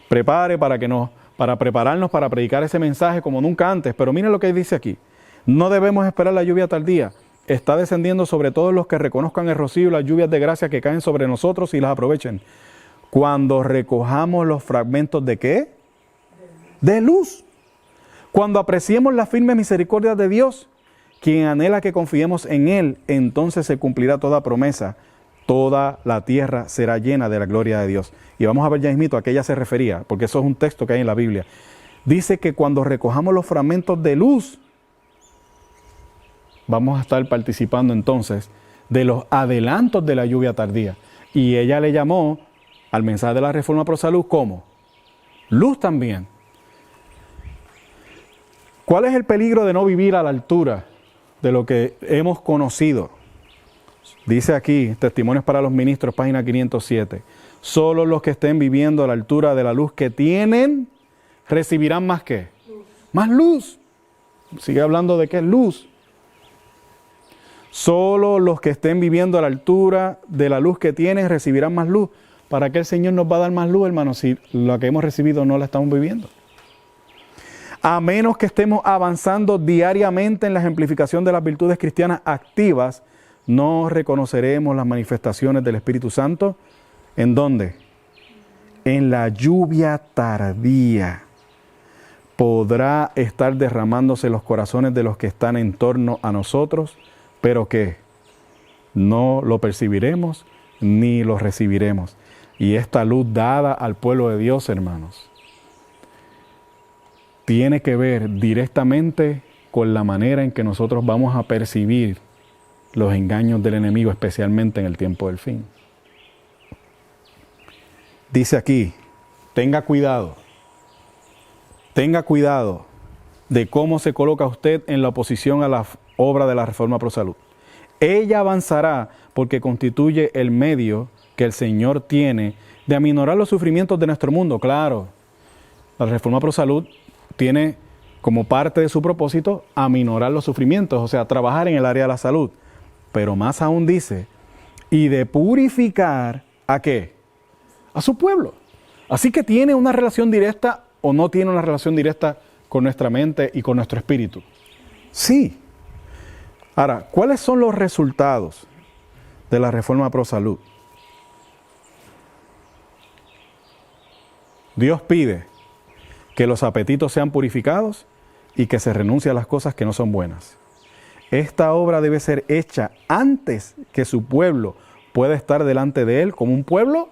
prepare, para prepararnos para predicar ese mensaje como nunca antes. Pero miren lo que dice aquí. No debemos esperar la lluvia tardía. Está descendiendo sobre todos los que reconozcan el rocío y las lluvias de gracia que caen sobre nosotros y las aprovechen. Cuando recojamos los fragmentos ¿de qué? De luz. Cuando apreciemos la firme misericordia de Dios, quien anhela que confiemos en Él, entonces se cumplirá toda promesa. Toda la tierra será llena de la gloria de Dios. Y vamos a ver ya mismito a qué ella se refería, porque eso es un texto que hay en la Biblia. Dice que cuando recojamos los fragmentos de luz, vamos a estar participando entonces de los adelantos de la lluvia tardía. Y ella le llamó al mensaje de la Reforma Pro Salud como luz también. ¿Cuál es el peligro de no vivir a la altura de lo que hemos conocido? Dice aquí, Testimonios para los Ministros, página 507. Solo los que estén viviendo a la altura de la luz que tienen, recibirán más ¿qué? Luz. Más luz. Sigue hablando de qué es luz. Solo los que estén viviendo a la altura de la luz que tienen, recibirán más luz. ¿Para qué el Señor nos va a dar más luz, hermanos, si lo que hemos recibido no la estamos viviendo? A menos que estemos avanzando diariamente en la ejemplificación de las virtudes cristianas activas, no reconoceremos las manifestaciones del Espíritu Santo. ¿En dónde? En la lluvia tardía. Podrá estar derramándose los corazones de los que están en torno a nosotros, pero ¿qué? No lo percibiremos ni lo recibiremos. Y esta luz dada al pueblo de Dios, hermanos, tiene que ver directamente con la manera en que nosotros vamos a percibir los engaños del enemigo, especialmente en el tiempo del fin. Dice aquí, tenga cuidado de cómo se coloca usted en la oposición a la obra de la Reforma Pro Salud. Ella avanzará porque constituye el medio que el Señor tiene de aminorar los sufrimientos de nuestro mundo. Claro, la Reforma Pro Salud tiene como parte de su propósito aminorar los sufrimientos, o sea, trabajar en el área de la salud. Pero más aún dice, y de purificar, ¿a qué? A su pueblo. Así que tiene una relación directa o no tiene una relación directa con nuestra mente y con nuestro espíritu. Sí. Ahora, ¿cuáles son los resultados de la Reforma Pro Salud? Dios pide que los apetitos sean purificados y que se renuncie a las cosas que no son buenas. Esta obra debe ser hecha antes que su pueblo pueda estar delante de Él como un pueblo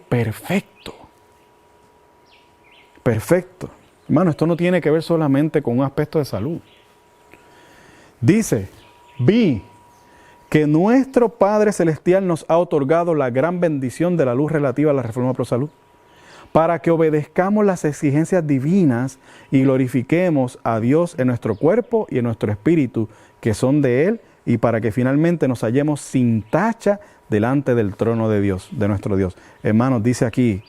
perfecto. Perfecto. Hermano, esto no tiene que ver solamente con un aspecto de salud. Dice vi que nuestro Padre Celestial nos ha otorgado la gran bendición de la luz relativa a la reforma pro salud, para que obedezcamos las exigencias divinas y glorifiquemos a Dios en nuestro cuerpo y en nuestro espíritu, que son de Él, y para que finalmente nos hallemos sin tacha delante del trono de Dios, de nuestro Dios. Hermanos, dice aquí,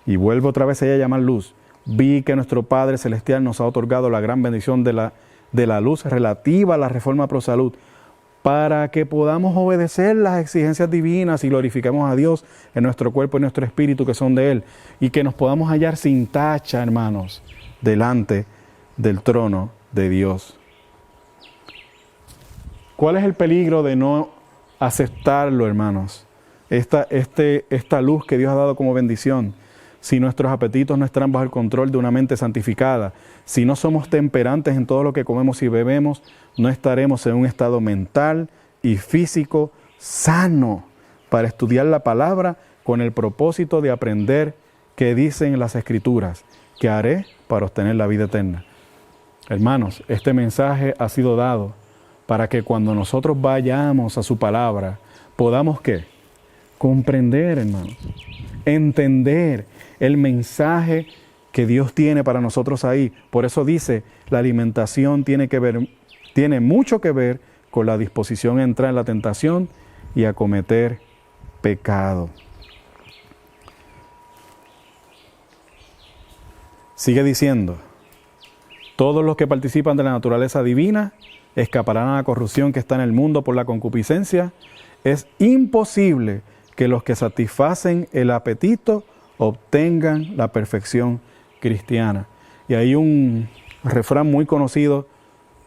y vuelvo otra vez a llamar luz, vi que nuestro Padre Celestial nos ha otorgado la gran bendición de la luz relativa a la reforma pro salud, para que podamos obedecer las exigencias divinas y glorifiquemos a Dios en nuestro cuerpo y nuestro espíritu que son de Él, y que nos podamos hallar sin tacha, hermanos, delante del trono de Dios. ¿Cuál es el peligro de no aceptarlo, hermanos? Esta luz que Dios ha dado como bendición. Si nuestros apetitos no están bajo el control de una mente santificada, si no somos temperantes en todo lo que comemos y bebemos, no estaremos en un estado mental y físico sano para estudiar la palabra con el propósito de aprender qué dicen las Escrituras, qué haré para obtener la vida eterna. Hermanos, este mensaje ha sido dado para que cuando nosotros vayamos a su palabra, podamos ¿qué? Comprender, hermanos, entender el mensaje que Dios tiene para nosotros ahí. Por eso dice, la alimentación tiene mucho que ver con la disposición a entrar en la tentación y a cometer pecado. Sigue diciendo, todos los que participan de la naturaleza divina escaparán a la corrupción que está en el mundo por la concupiscencia. Es imposible que los que satisfacen el apetito obtengan la perfección cristiana. Y hay un refrán muy conocido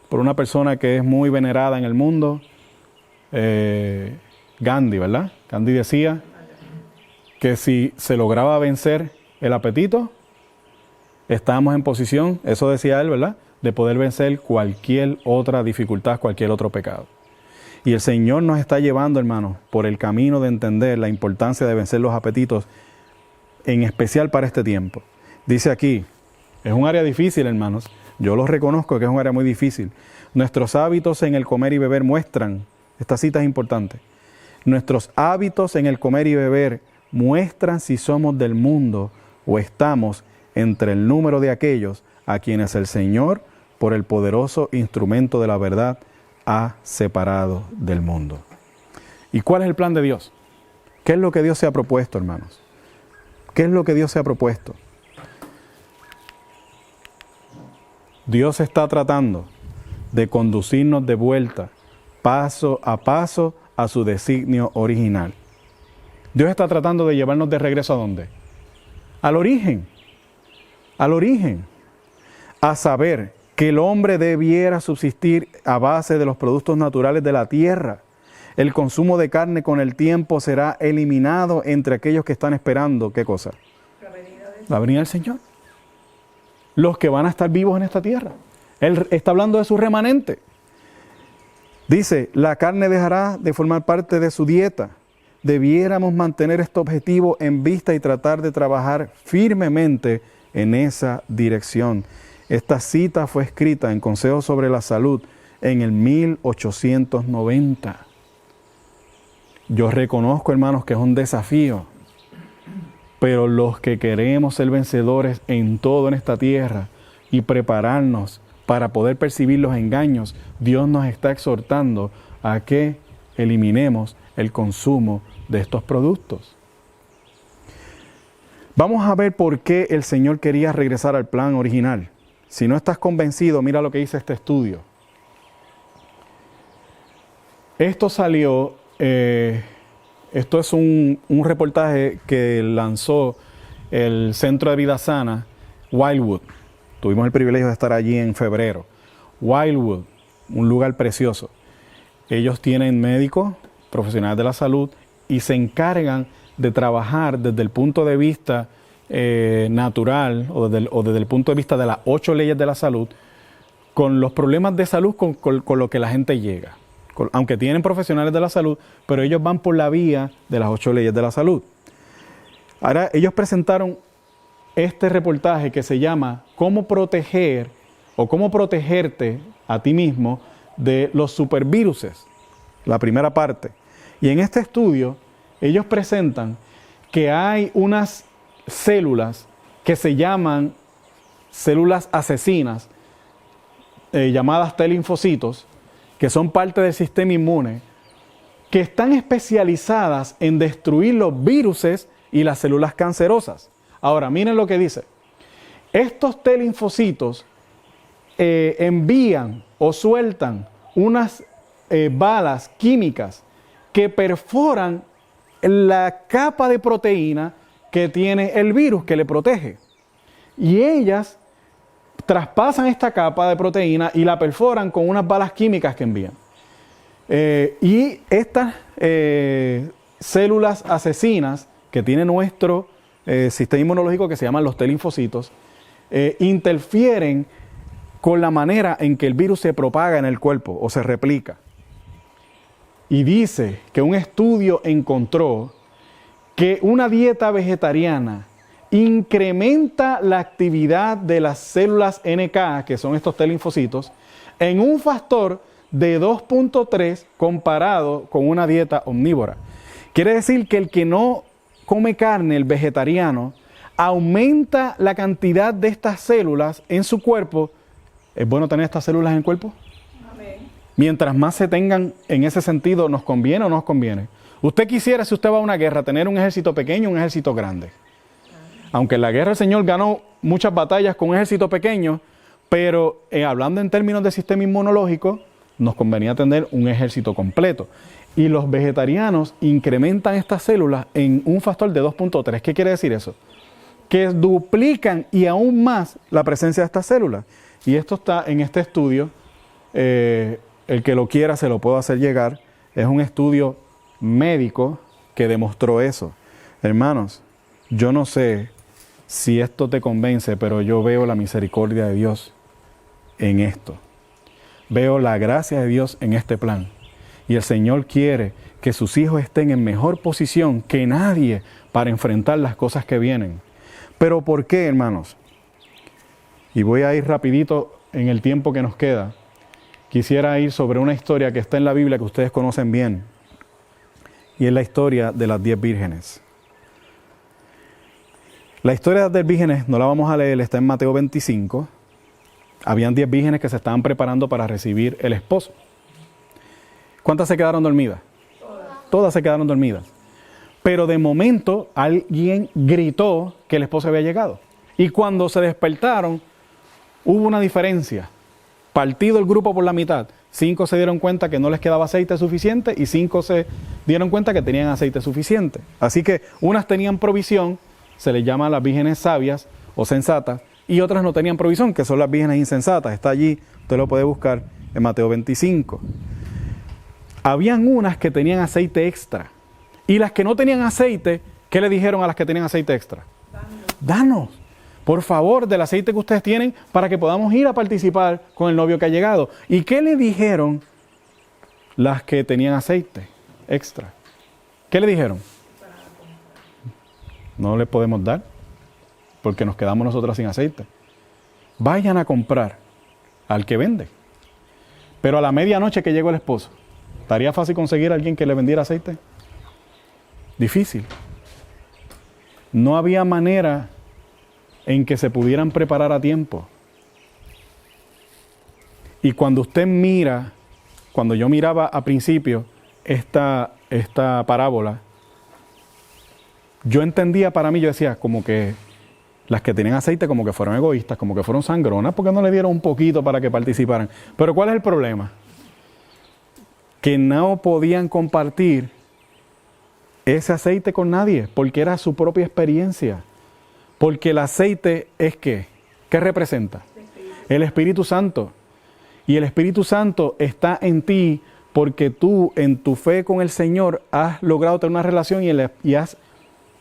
por una persona que es muy venerada en el mundo, Gandhi, ¿verdad? Gandhi decía que si se lograba vencer el apetito, estábamos en posición, eso decía él, ¿verdad?, de poder vencer cualquier otra dificultad, cualquier otro pecado. Y el Señor nos está llevando, hermanos, por el camino de entender la importancia de vencer los apetitos, en especial para este tiempo. Dice aquí, es un área difícil, hermanos, yo lo reconozco que es un área muy difícil. Nuestros hábitos en el comer y beber muestran, esta cita es importante, nuestros hábitos en el comer y beber muestran si somos del mundo o estamos entre el número de aquellos a quienes el Señor, por el poderoso instrumento de la verdad, ha separado del mundo. ¿Y cuál es el plan de Dios? ¿Qué es lo que Dios se ha propuesto, hermanos? ¿Qué es lo que Dios se ha propuesto? Dios está tratando de conducirnos de vuelta, paso a su designio original. Dios está tratando de llevarnos de regreso ¿a dónde? Al origen. Al origen. A saber que el hombre debiera subsistir a base de los productos naturales de la tierra. El consumo de carne con el tiempo será eliminado entre aquellos que están esperando, ¿qué cosa? La venida del Señor. Los que van a estar vivos en esta tierra. Él está hablando de su remanente. Dice, la carne dejará de formar parte de su dieta. Debiéramos mantener este objetivo en vista y tratar de trabajar firmemente en esa dirección. Esta cita fue escrita en Consejos sobre la Salud en el 1890. Yo reconozco, hermanos, que es un desafío, pero los que queremos ser vencedores en todo en esta tierra y prepararnos para poder percibir los engaños, Dios nos está exhortando a que eliminemos el consumo de estos productos. Vamos a ver por qué el Señor quería regresar al plan original. Si no estás convencido, mira lo que dice este estudio. Esto salió, esto es un reportaje que lanzó el Centro de Vida Sana, Wildwood. Tuvimos el privilegio de estar allí en febrero. Wildwood, un lugar precioso. Ellos tienen médicos, profesionales de la salud, y se encargan de trabajar desde el punto de vista natural o desde el punto de vista de las 8 leyes de la salud, con los problemas de salud con lo que la gente llega. Aunque tienen profesionales de la salud, pero ellos van por la vía de las 8 leyes de la salud. Ahora, ellos presentaron este reportaje que se llama ¿Cómo proteger o cómo protegerte a ti mismo de los superviruses, la primera parte. Y en este estudio, ellos presentan que hay unas células que se llaman células asesinas, llamadas T-linfocitos, que son parte del sistema inmune, que están especializadas en destruir los viruses y las células cancerosas. Ahora, miren lo que dice. Estos T-linfocitos envían o sueltan unas balas químicas que perforan la capa de proteína que tiene el virus que le protege. Y ellas traspasan esta capa de proteína y la perforan con unas balas químicas que envían. Y estas células asesinas que tiene nuestro sistema inmunológico, que se llaman los T-linfocitos, interfieren con la manera en que el virus se propaga en el cuerpo o se replica. Y dice que un estudio encontró que una dieta vegetariana incrementa la actividad de las células NK, que son estos T-linfocitos, en un factor de 2.3 comparado con una dieta omnívora. Quiere decir que el que no come carne, el vegetariano, aumenta la cantidad de estas células en su cuerpo. ¿Es bueno tener estas células en el cuerpo? Amén. Mientras más se tengan en ese sentido, ¿nos conviene o no nos conviene? Usted quisiera, si usted va a una guerra, tener un ejército pequeño o un ejército grande. Aunque en la guerra el Señor ganó muchas batallas con un ejército pequeño, pero hablando en términos de sistema inmunológico, nos convenía tener un ejército completo. Y los vegetarianos incrementan estas células en un factor de 2.3. ¿Qué quiere decir eso? Que duplican y aún más la presencia de estas células. Y esto está en este estudio. El que lo quiera se lo puedo hacer llegar. Es un estudio médico que demostró eso. Hermanos, yo no sé si esto te convence, pero yo veo la misericordia de Dios en esto. Veo la gracia de Dios en este plan. Y el Señor quiere que sus hijos estén en mejor posición que nadie para enfrentar las cosas que vienen. ¿Pero por qué, hermanos? Y voy a ir rapidito en el tiempo que nos queda. Quisiera ir sobre una historia que está en la Biblia que ustedes conocen bien. Y es la historia de las 10 vírgenes. La historia de las 10 vírgenes no la vamos a leer, está en Mateo 25. Habían 10 vírgenes que se estaban preparando para recibir el esposo. ¿Cuántas se quedaron dormidas? Todas se quedaron dormidas. Pero de momento alguien gritó que el esposo había llegado. Y cuando se despertaron, hubo una diferencia. Partido el grupo por la mitad. 5 se dieron cuenta que no les quedaba aceite suficiente y 5 se dieron cuenta que tenían aceite suficiente. Así que unas tenían provisión, se les llama las vírgenes sabias o sensatas, y otras no tenían provisión, que son las vírgenes insensatas. Está allí, usted lo puede buscar en Mateo 25. Habían unas que tenían aceite extra. Y las que no tenían aceite, ¿qué le dijeron a las que tenían aceite extra? Danos, por favor, del aceite que ustedes tienen para que podamos ir a participar con el novio que ha llegado. ¿Y qué le dijeron las que tenían aceite extra? ¿Qué le dijeron? No le podemos dar, porque nos quedamos nosotras sin aceite. Vayan a comprar al que vende. Pero a la medianoche que llegó el esposo, ¿estaría fácil conseguir a alguien que le vendiera aceite? Difícil. No había manera en que se pudieran preparar a tiempo. Y cuando usted mira, cuando yo miraba a principio esta parábola, yo entendía para mí, yo decía como que las que tenían aceite como que fueron egoístas, como que fueron sangronas, porque no le dieron un poquito para que participaran. Pero ¿cuál es el problema? Que no podían compartir ese aceite con nadie, porque era su propia experiencia. Porque el aceite es ¿qué? ¿Qué representa? El Espíritu Santo. Y el Espíritu Santo está en ti porque tú, en tu fe con el Señor, has logrado tener una relación y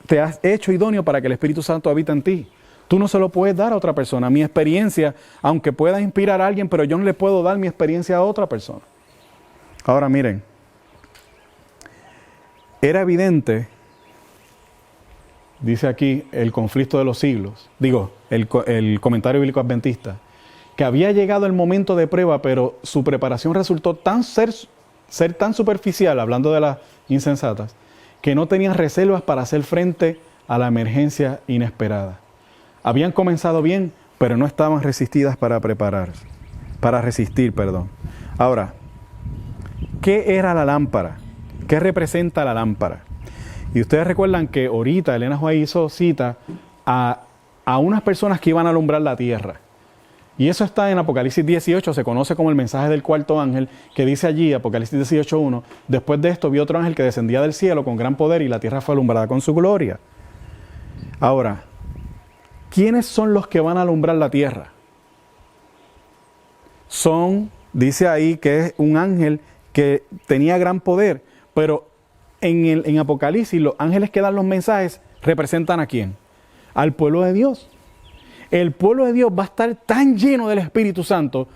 te has hecho idóneo para que el Espíritu Santo habite en ti. Tú no se lo puedes dar a otra persona. Mi experiencia, aunque pueda inspirar a alguien, pero yo no le puedo dar mi experiencia a otra persona. Ahora miren, era evidente, dice aquí el conflicto de los siglos, el comentario bíblico adventista, que que había llegado el momento de prueba, pero su preparación resultó ser tan superficial, hablando de las insensatas, que no tenían reservas para hacer frente a la emergencia inesperada. Habían comenzado bien, pero no estaban resistidas para resistir. Ahora, ¿qué era la lámpara? ¿Qué representa la lámpara? Y ustedes recuerdan que ahorita Elena White hizo cita a unas personas que iban a alumbrar la tierra. Y eso está en Apocalipsis 18, se conoce como el mensaje del cuarto ángel, que dice allí, Apocalipsis 18:1, después de esto vi otro ángel que descendía del cielo con gran poder y la tierra fue alumbrada con su gloria. Ahora, ¿quiénes son los que van a alumbrar la tierra? Dice ahí que es un ángel que tenía gran poder, pero en Apocalipsis los ángeles que dan los mensajes representan ¿a quién? Al pueblo de Dios. El pueblo de Dios va a estar tan lleno del Espíritu Santo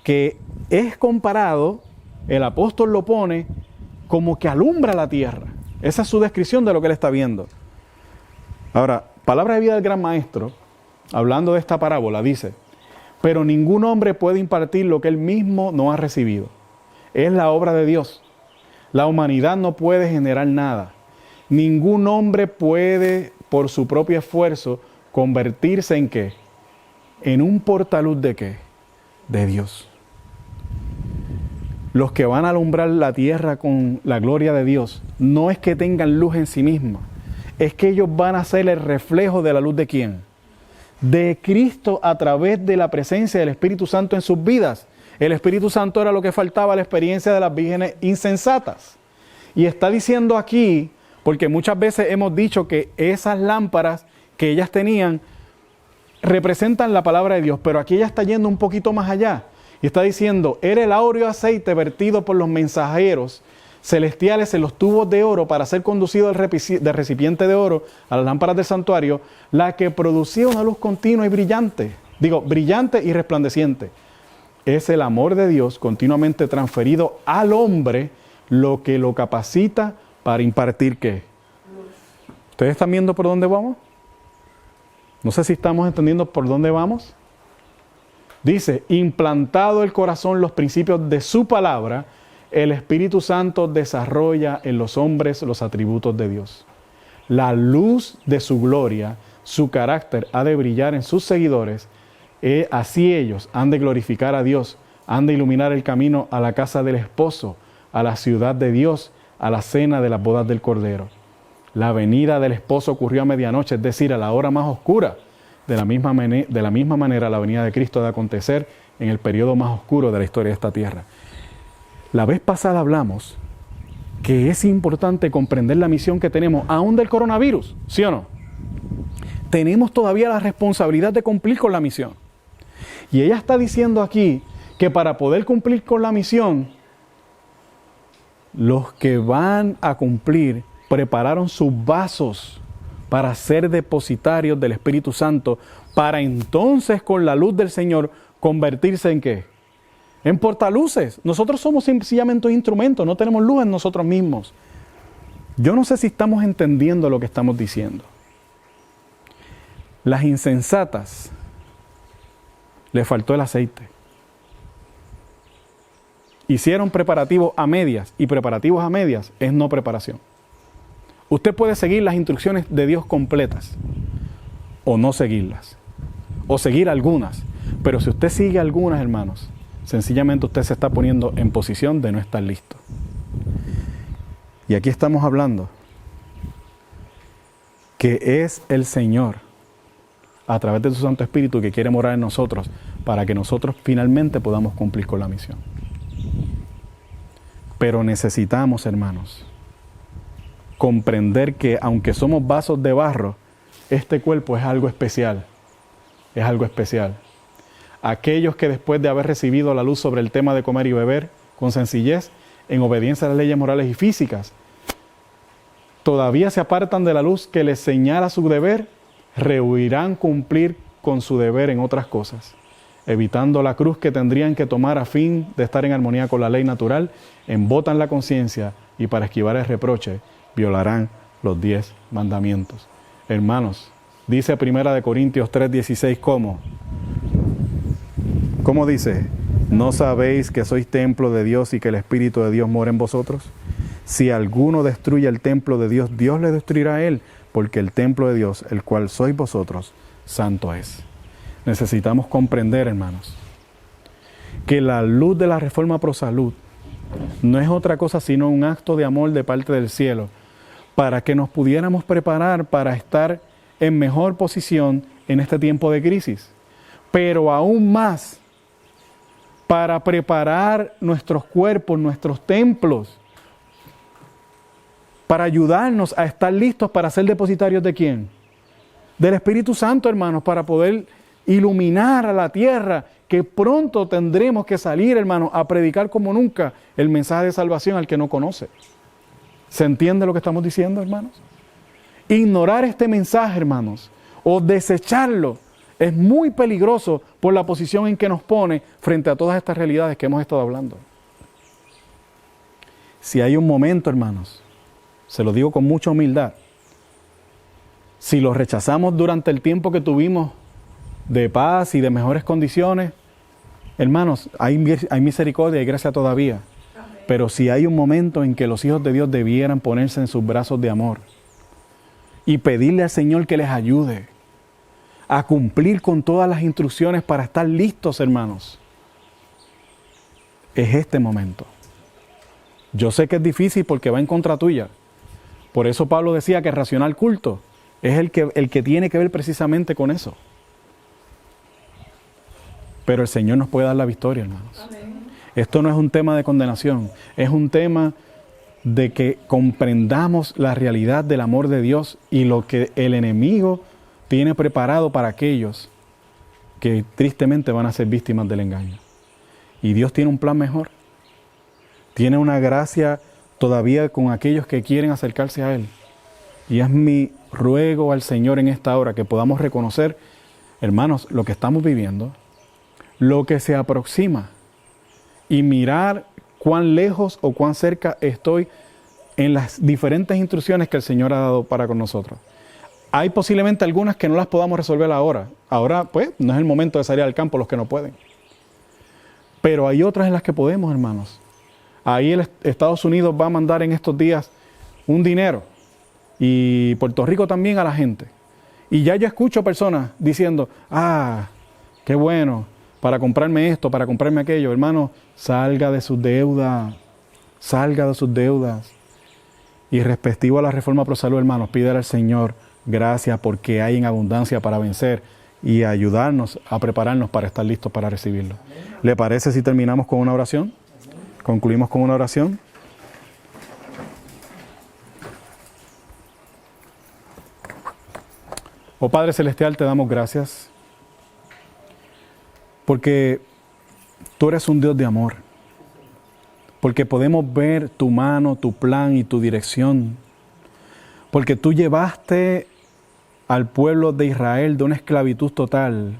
que es comparado, el apóstol lo pone como que alumbra la tierra. Esa es su descripción de lo que él está viendo. Ahora, Palabra de Vida del Gran Maestro, hablando de esta parábola, dice: pero ningún hombre puede impartir lo que él mismo no ha recibido. Es la obra de Dios. La humanidad no puede generar nada. Ningún hombre puede, por su propio esfuerzo, convertirse ¿en qué? En un portaluz ¿de qué? De Dios. Los que van a alumbrar la tierra con la gloria de Dios, no es que tengan luz en sí misma, es que ellos van a ser el reflejo de la luz ¿de quién? De Cristo, a través de la presencia del Espíritu Santo en sus vidas. El Espíritu Santo era lo que faltaba a la experiencia de las vírgenes insensatas. Y está diciendo aquí, porque muchas veces hemos dicho que esas lámparas que ellas tenían representan la palabra de Dios, pero aquí ella está yendo un poquito más allá y está diciendo: era el áureo aceite vertido por los mensajeros celestiales en los tubos de oro para ser conducido del recipiente de oro a las lámparas del santuario, la que producía una luz continua y brillante y resplandeciente. Es el amor de Dios continuamente transferido al hombre lo que lo capacita para impartir ¿qué? ¿Ustedes están viendo por dónde vamos? No sé si estamos entendiendo por dónde vamos. Dice: implantado el corazón los principios de su palabra, el Espíritu Santo desarrolla en los hombres los atributos de Dios. La luz de su gloria, su carácter ha de brillar en sus seguidores. Así ellos han de glorificar a Dios, han de iluminar el camino a la casa del esposo, a la ciudad de Dios, a la cena de las bodas del Cordero. La venida del esposo ocurrió a medianoche, es decir, a la hora más oscura. De la misma manera, la venida de Cristo ha de acontecer en el periodo más oscuro de la historia de esta tierra. La vez pasada hablamos que es importante comprender la misión que tenemos, aún del coronavirus, ¿sí o no? Tenemos todavía la responsabilidad de cumplir con la misión. Y ella está diciendo aquí que para poder cumplir con la misión, los que van a cumplir prepararon sus vasos para ser depositarios del Espíritu Santo, para entonces con la luz del Señor convertirse ¿en qué? En portaluces. Nosotros somos sencillamente un instrumento, no tenemos luz en nosotros mismos. Yo no sé si estamos entendiendo lo que estamos diciendo. Las insensatas les faltó el aceite. Hicieron preparativos a medias, y preparativos a medias es no preparación. Usted puede seguir las instrucciones de Dios completas, o no seguirlas, o seguir algunas. Pero si usted sigue algunas, hermanos, sencillamente usted se está poniendo en posición de no estar listo. Y aquí estamos hablando que es el Señor, a través de su Santo Espíritu, que quiere morar en nosotros, para que nosotros finalmente podamos cumplir con la misión. Pero necesitamos, hermanos, comprender que aunque somos vasos de barro, este cuerpo es algo especial. Es algo especial. Aquellos que después de haber recibido la luz sobre el tema de comer y beber con sencillez, en obediencia a las leyes morales y físicas, todavía se apartan de la luz que les señala su deber, rehuirán cumplir con su deber en otras cosas, evitando la cruz que tendrían que tomar a fin de estar en armonía con la ley natural, embotan la conciencia y para esquivar el reproche violarán los 10 mandamientos. Hermanos, dice 1 Corintios 3:16, ¿Cómo dice? ¿No sabéis que sois templo de Dios y que el Espíritu de Dios mora en vosotros? Si alguno destruye el templo de Dios, Dios le destruirá a él, porque el templo de Dios, el cual sois vosotros, santo es. Necesitamos comprender, hermanos, que la luz de la Reforma Pro Salud no es otra cosa sino un acto de amor de parte del cielo, para que nos pudiéramos preparar para estar en mejor posición en este tiempo de crisis. Pero aún más, para preparar nuestros cuerpos, nuestros templos, para ayudarnos a estar listos para ser depositarios ¿de quién? Del Espíritu Santo, hermanos, para poder iluminar a la tierra, que pronto tendremos que salir, hermanos, a predicar como nunca el mensaje de salvación al que no conoce. ¿Se entiende lo que estamos diciendo, hermanos? Ignorar este mensaje, hermanos, o desecharlo, es muy peligroso por la posición en que nos pone frente a todas estas realidades que hemos estado hablando. Si hay un momento, hermanos, se lo digo con mucha humildad, si lo rechazamos durante el tiempo que tuvimos de paz y de mejores condiciones, hermanos, hay misericordia y gracia todavía. Pero si hay un momento en que los hijos de Dios debieran ponerse en sus brazos de amor y pedirle al Señor que les ayude a cumplir con todas las instrucciones para estar listos, hermanos, es este momento. Yo sé que es difícil porque va en contra tuya. Por eso Pablo decía que el racional culto es el que tiene que ver precisamente con eso. Pero el Señor nos puede dar la victoria, hermanos. Amén. Esto no es un tema de condenación, es un tema de que comprendamos la realidad del amor de Dios y lo que el enemigo tiene preparado para aquellos que tristemente van a ser víctimas del engaño. Y Dios tiene un plan mejor. Tiene una gracia todavía con aquellos que quieren acercarse a Él. Y es mi ruego al Señor en esta hora que podamos reconocer, hermanos, lo que estamos viviendo, lo que se aproxima, y mirar cuán lejos o cuán cerca estoy en las diferentes instrucciones que el Señor ha dado para con nosotros. Hay posiblemente algunas que no las podamos resolver ahora. Ahora, pues, no es el momento de salir al campo los que no pueden. Pero hay otras en las que podemos, hermanos. Ahí Estados Unidos va a mandar en estos días un dinero. Y Puerto Rico también a la gente. Y ya yo escucho personas diciendo, qué bueno, para comprarme esto, para comprarme aquello. Hermano, salga de sus deudas. Salga de sus deudas. Y respectivo a la Reforma Pro Salud, hermanos, pídale al Señor gracias porque hay en abundancia para vencer y ayudarnos a prepararnos para estar listos para recibirlo. ¿Le parece si terminamos con una oración? Concluimos con una oración. Oh Padre Celestial, te damos gracias porque tú eres un Dios de amor, porque podemos ver tu mano, tu plan y tu dirección, porque tú llevaste al pueblo de Israel de una esclavitud total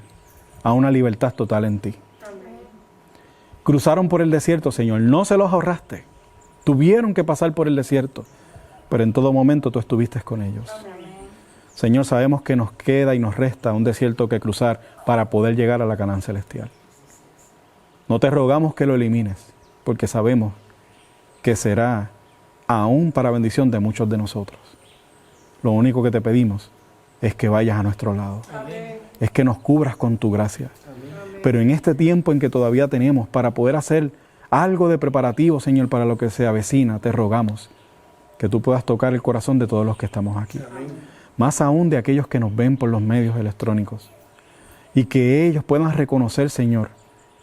a una libertad total en ti. Amén. Cruzaron por el desierto, Señor, no se los ahorraste, tuvieron que pasar por el desierto, pero en todo momento tú estuviste con ellos. Amén. Señor, sabemos que nos queda y nos resta un desierto que cruzar para poder llegar a la Canaán celestial. No te rogamos que lo elimines, porque sabemos que será aún para bendición de muchos de nosotros. Lo único que te pedimos es que vayas a nuestro lado. Amén. Es que nos cubras con tu gracia. Amén. Pero en este tiempo en que todavía tenemos para poder hacer algo de preparativo, Señor, para lo que se avecina, te rogamos que tú puedas tocar el corazón de todos los que estamos aquí. Amén. Más aún de aquellos que nos ven por los medios electrónicos. Y que ellos puedan reconocer, Señor,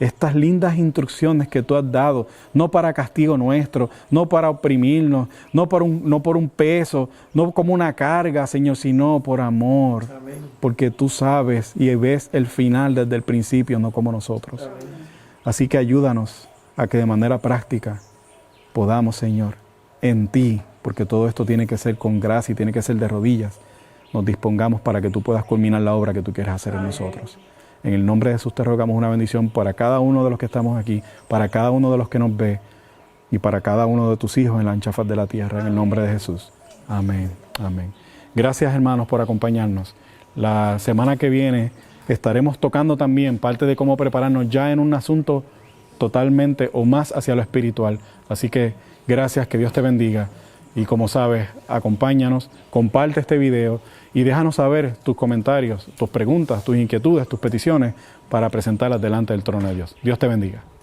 estas lindas instrucciones que tú has dado, no para castigo nuestro, no para oprimirnos, no por un peso, no como una carga, Señor, sino por amor. Amén. Porque tú sabes y ves el final desde el principio, no como nosotros. Amén. Así que ayúdanos a que de manera práctica podamos, Señor, en ti, porque todo esto tiene que ser con gracia y tiene que ser de rodillas, nos dispongamos para que tú puedas culminar la obra que tú quieres hacer en nosotros. En el nombre de Jesús te rogamos una bendición para cada uno de los que estamos aquí, para cada uno de los que nos ve y para cada uno de tus hijos en la ancha faz de la tierra, en el nombre de Jesús. Amén. Amén. Gracias, hermanos, por acompañarnos. La semana que viene estaremos tocando también parte de cómo prepararnos ya en un asunto totalmente o más hacia lo espiritual. Así que gracias, que Dios te bendiga. Y como sabes, acompáñanos, comparte este video y déjanos saber tus comentarios, tus preguntas, tus inquietudes, tus peticiones para presentarlas delante del trono de Dios. Dios te bendiga.